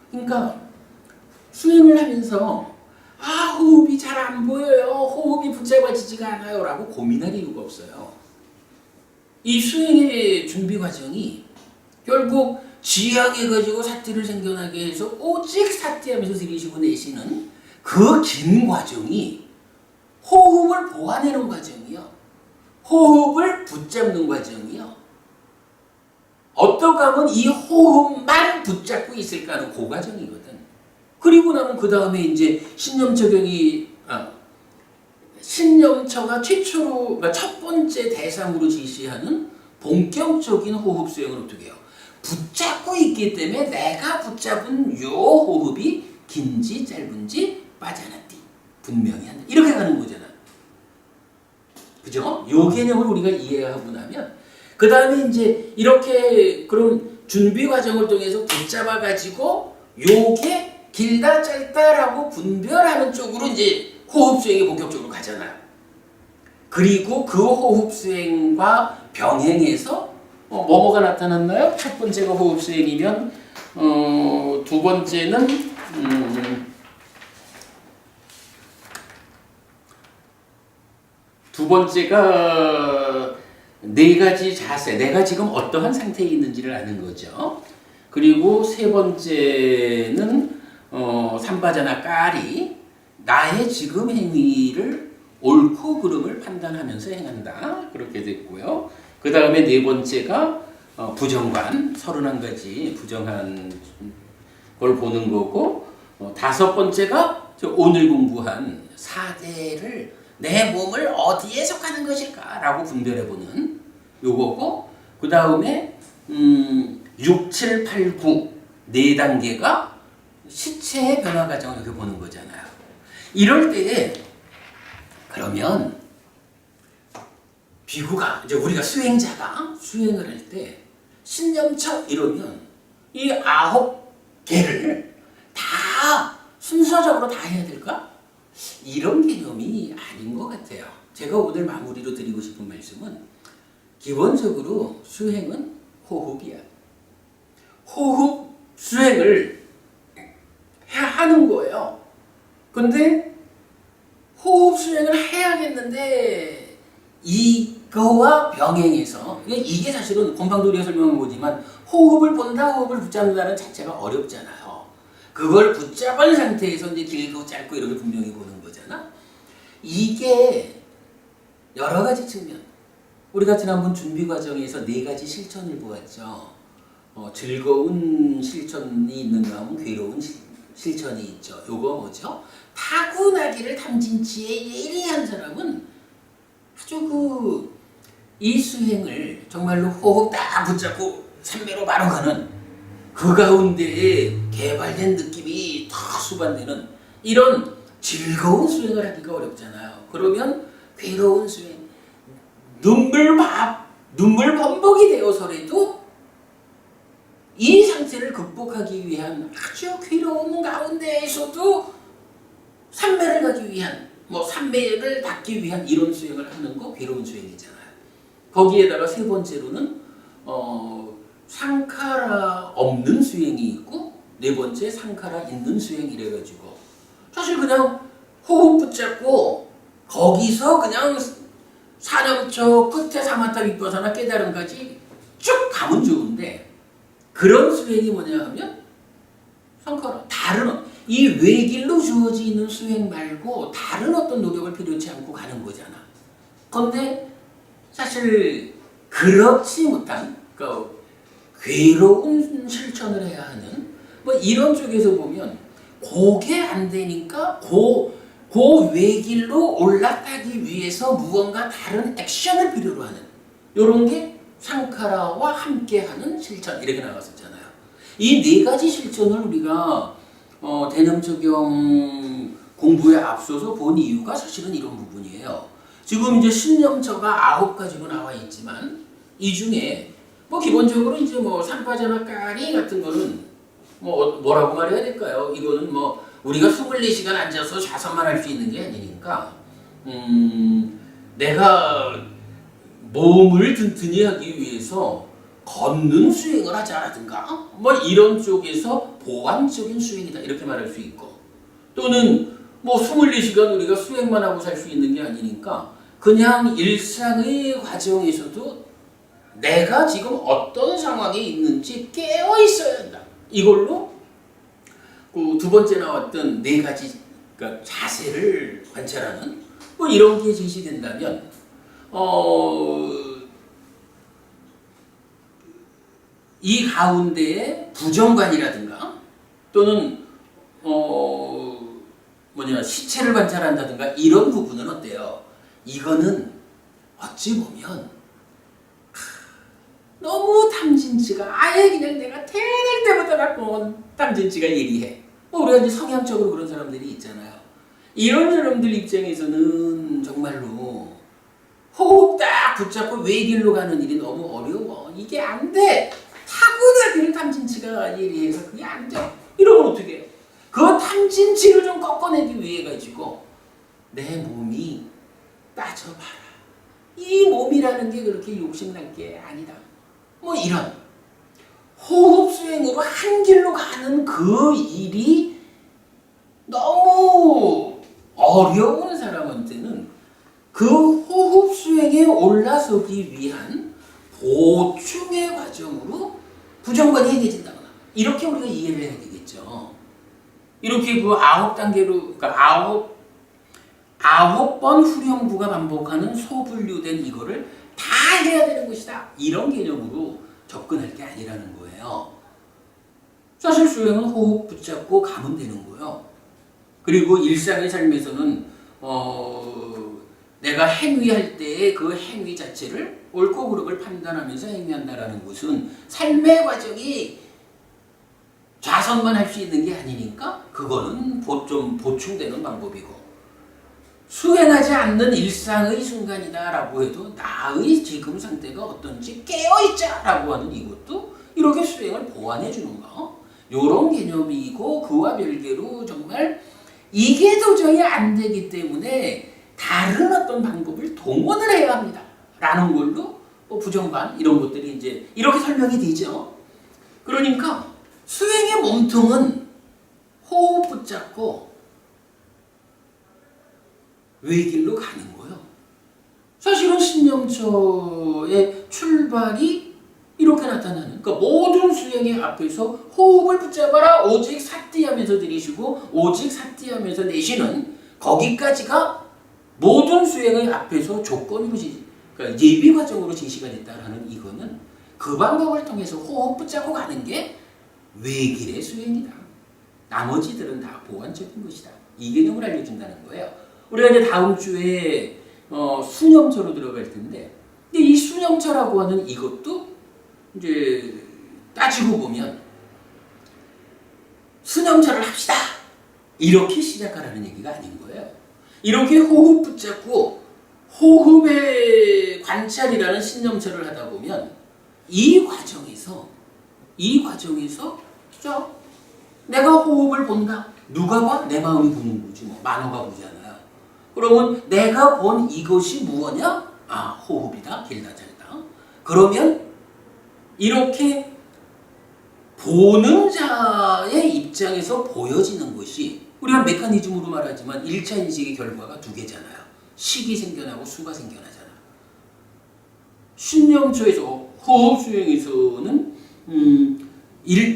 그러니까 수행을 하면서 호흡이 잘 안 보여요. 호흡이 붙잡아지지가 않아요. 라고 고민할 이유가 없어요. 이 수행의 준비 과정이 결국 지향해가지고 사띠를 생겨나게 해서 오직 사띠하면서 들이쉬고 내쉬는 그 긴 과정이 호흡을 보아내는 과정이요. 호흡을 붙잡는 과정이요. 어떻게 하면 이 호흡만 붙잡고 있을까는 그 과정이거든. 그리고 나면 그 다음에 이제 신념처가 최초로, 그러니까 첫 번째 대상으로 지시하는 본격적인 호흡 수행은 어떻게 해요? 붙잡고 있기 때문에 내가 붙잡은 요 호흡이 긴지 짧은지 빠져나띠 분명히 한다. 이렇게 가는 거잖아. 그죠? 요 개념을 우리가 이해하고 나면 그 다음에 이제 이렇게 그런 준비 과정을 통해서 붙잡아 가지고 요게 길다 짧다라고 분별하는 쪽으로 이제 호흡 수행이 본격적으로 가잖아요. 그리고 그 호흡 수행과 병행해서 뭐가 나타났나요? 첫 번째가 호흡 수행이면 두 번째는 두 번째가 네 가지 자세, 내가 지금 어떠한 상태에 있는지를 아는 거죠. 그리고 세 번째는 산바자나 깔이 나의 지금 행위를 옳고 그름을 판단하면서 행한다. 그렇게 됐고요. 그 다음에 네 번째가 부정관, 31가지 부정한 걸 보는 거고, 다섯 번째가 오늘 공부한 사대를 내 몸을 어디에 속하는 것일까라고 분별해보는 요거고, 그 다음에 6, 7, 8, 9 네 단계가 시체의 변화 과정을 이렇게 보는 거잖아요. 이럴 때에 그러면 비구가 이제 우리가 수행자가 수행을 할 때 신념처 이러면 이 9개를 다 순서적으로 다 해야 될까? 이런 개념이 아닌 것 같아요. 제가 오늘 마무리로 드리고 싶은 말씀은 기본적으로 수행은 호흡이야. 호흡 수행을 해야 하는 거예요. 근데 호흡 수행을 해야겠는데 이거와 병행해서 이게 사실은 곰팡도리가 설명한 거지만 호흡을 본다, 호흡을 붙잡는다는 자체가 어렵잖아요. 그걸 붙잡은 상태에서 이제 길고 짧고 이렇게 분명히 보는 거잖아. 이게 여러 가지 측면. 우리가 지난번 준비 과정에서 네 가지 실천을 보았죠. 즐거운 실천이 있는가 하면 괴로운 실천이 있죠. 요거 뭐죠? 타고나기를 탐진치에 예리한 사람은 아주 이 수행을 정말로 호흡 딱 붙잡고 삼배로 바로 가는 그 가운데에 개발된 느낌이 다 수반되는 이런 즐거운 수행을 하기가 어렵잖아요. 그러면 괴로운 수행, 눈물 범벅이 되어서라도 이 상태를 극복하기 위한 아주 괴로운 가운데에서도 삼매를 가기 위한 삼매를 닫기 위한 이런 수행을 하는 거 괴로운 수행이잖아요. 거기에다가 세 번째로는 상카라 없는 수행이 있고 네 번째 상카라 있는 수행이래 가지고 사실 그냥 호흡 붙잡고 거기서 그냥 사념처 끝에 사마타 윗바사나 깨달음까지 쭉 가면 좋은데 그런 수행이 뭐냐 하면 상카라 다른 이 외길로 주어지는 수행 말고 다른 어떤 노력을 필요치 않고 가는 거잖아. 그런데 사실 그렇지 못한 괴로운 실천을 해야 하는 이런 쪽에서 보면 그게 안 되니까 그 외길로 올라가기 위해서 무언가 다른 액션을 필요로 하는 이런 게 상카라와 함께하는 실천 이렇게 나왔었잖아요. 이 네 가지 실천을 우리가 대념적용 공부에 앞서서 본 이유가 사실은 이런 부분이에요. 지금 이제 신념처가 9가지로 나와 있지만 이 중에 기본적으로 이제 산바자나 까리 같은 거는 뭐라고 말해야 될까요? 이거는 우리가 24시간 앉아서 좌선만 할 수 있는 게 아니니까 내가 몸을 튼튼히 하기 위해서 걷는 수행을 하자라든가 이런 쪽에서 보완적인 수행이다 이렇게 말할 수 있고 또는 24시간 우리가 수행만 하고 살 수 있는 게 아니니까 그냥 일상의 과정에서도 내가 지금 어떤 상황에 있는지 깨어 있어야 한다. 이걸로 두 번째 나왔던 네 가지 그러니까 자세를 관찰하는 이런 게 제시된다면 이 가운데에 부정관이라든가 또는 시체를 관찰한다든가 이런 부분은 어때요? 이거는 어찌 보면 너무 탐진치가 아예 그냥 내가 태어날 때부터 갖고 온 탐진치가 예리해. 우리가 이제 성향적으로 그런 사람들이 있잖아요. 이런 사람들 입장에서는 정말로 호흡 딱 붙잡고 외길로 가는 일이 너무 어려워. 이게 안 돼. 타고나기를 탐진치가 예리해서 그게 안 돼. 이러면 어떻게 해요? 그 탐진치를 좀 꺾어내기 위해 가지고 내 몸이 빠져봐라. 이 몸이라는 게 그렇게 욕심날 게 아니다. 이런 호흡 수행으로 한 길로 가는 그 일이 너무 어려운 사람한테는 그 호흡 수행에 올라서기 위한 보충의 과정으로 부정관이 해결된다거나 이렇게 우리가 이해를 해야 되겠죠. 이렇게 그 9단계로, 그러니까 9번 후렴구가 반복하는 소분류된 이거를 다 해야 되는 것이다. 이런 개념으로 접근할 게 아니라는 거예요. 사실 수행은 호흡 붙잡고 가면 되는 거예요. 그리고 일상의 삶에서는 내가 행위할 때의 그 행위 자체를 옳고 그름을 판단하면서 행위한다라는 것은 삶의 과정이 좌선만 할 수 있는 게 아니니까 그거는 좀 보충되는 방법이고, 수행하지 않는 일상의 순간이다라고 해도 나의 지금 상태가 어떤지 깨어있자라고 하는 이것도 이렇게 수행을 보완해 주는 거, 이런 개념이고, 그와 별개로 정말 이게 도저히 안 되기 때문에 다른 어떤 방법을 동원을 해야 합니다 라는 걸로 부정반 이런 것들이 이제 이렇게 설명이 되죠. 그러니까 수행의 몸통은 호흡 붙잡고 외길로 가는 거예요. 사실은 신념처의 출발이 이렇게 나타나는, 그러니까 모든 수행의 앞에서 호흡을 붙잡아라, 오직 삿띠하면서 들이쉬고 오직 삿띠하면서 내쉬는 거기까지가 모든 수행의 앞에서 조건으로 그러니까 예비 과정으로 제시가 됐다라는 이거는 그 방법을 통해서 호흡 붙잡고 가는 게 외길의 수행이다. 나머지들은 다 보완적인 것이다. 이 개념을 알려준다는 거예요. 우리가 이제 다음 주에 수념처로 들어갈 텐데, 근데 이 수념처라고 하는 이것도 이제 따지고 보면 수념처를 합시다 이렇게 시작하라는 얘기가 아닌 거예요. 이렇게 호흡 붙잡고 호흡의 관찰이라는 신념처를 하다 보면 이 과정에서 자, 내가 호흡을 본다. 누가 봐? 내 마음이 보는 거지 뭐. 만화가 보잖아요. 그러면 내가 본 이것이 무엇이냐? 아, 호흡이다. 길다 짧다. 그러면 이렇게 보는 자의 입장에서 보여지는 것이, 우리가 메커니즘으로 말하지만 1차 인식의 결과가 두 개잖아요. 식이 생겨나고 수가 생겨나잖아요. 신념초에서 호흡 수행에서는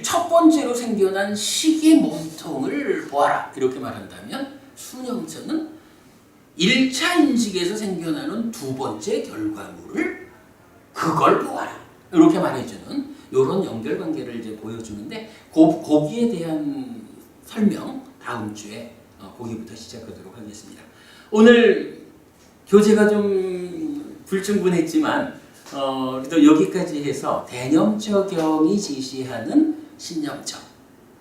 첫 번째로 생겨난 식의 몸통을 보아라 이렇게 말한다면, 수념처는 1차 인식에서 생겨나는 두 번째 결과물을 그걸 보아라 이렇게 말해주는 이런 연결관계를 이제 보여주는데, 거기에 대한 설명 다음 주에 거기부터 시작하도록 하겠습니다. 오늘 교재가 좀 불충분했지만 또 여기까지 해서 대념처경이 제시하는 신념처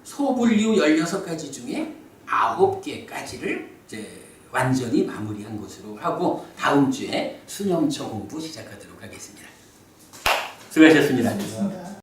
소분류 16가지 중에 9개까지를 이제 완전히 마무리한 것으로 하고, 다음 주에 수념처 공부 시작하도록 하겠습니다. 수고하셨습니다.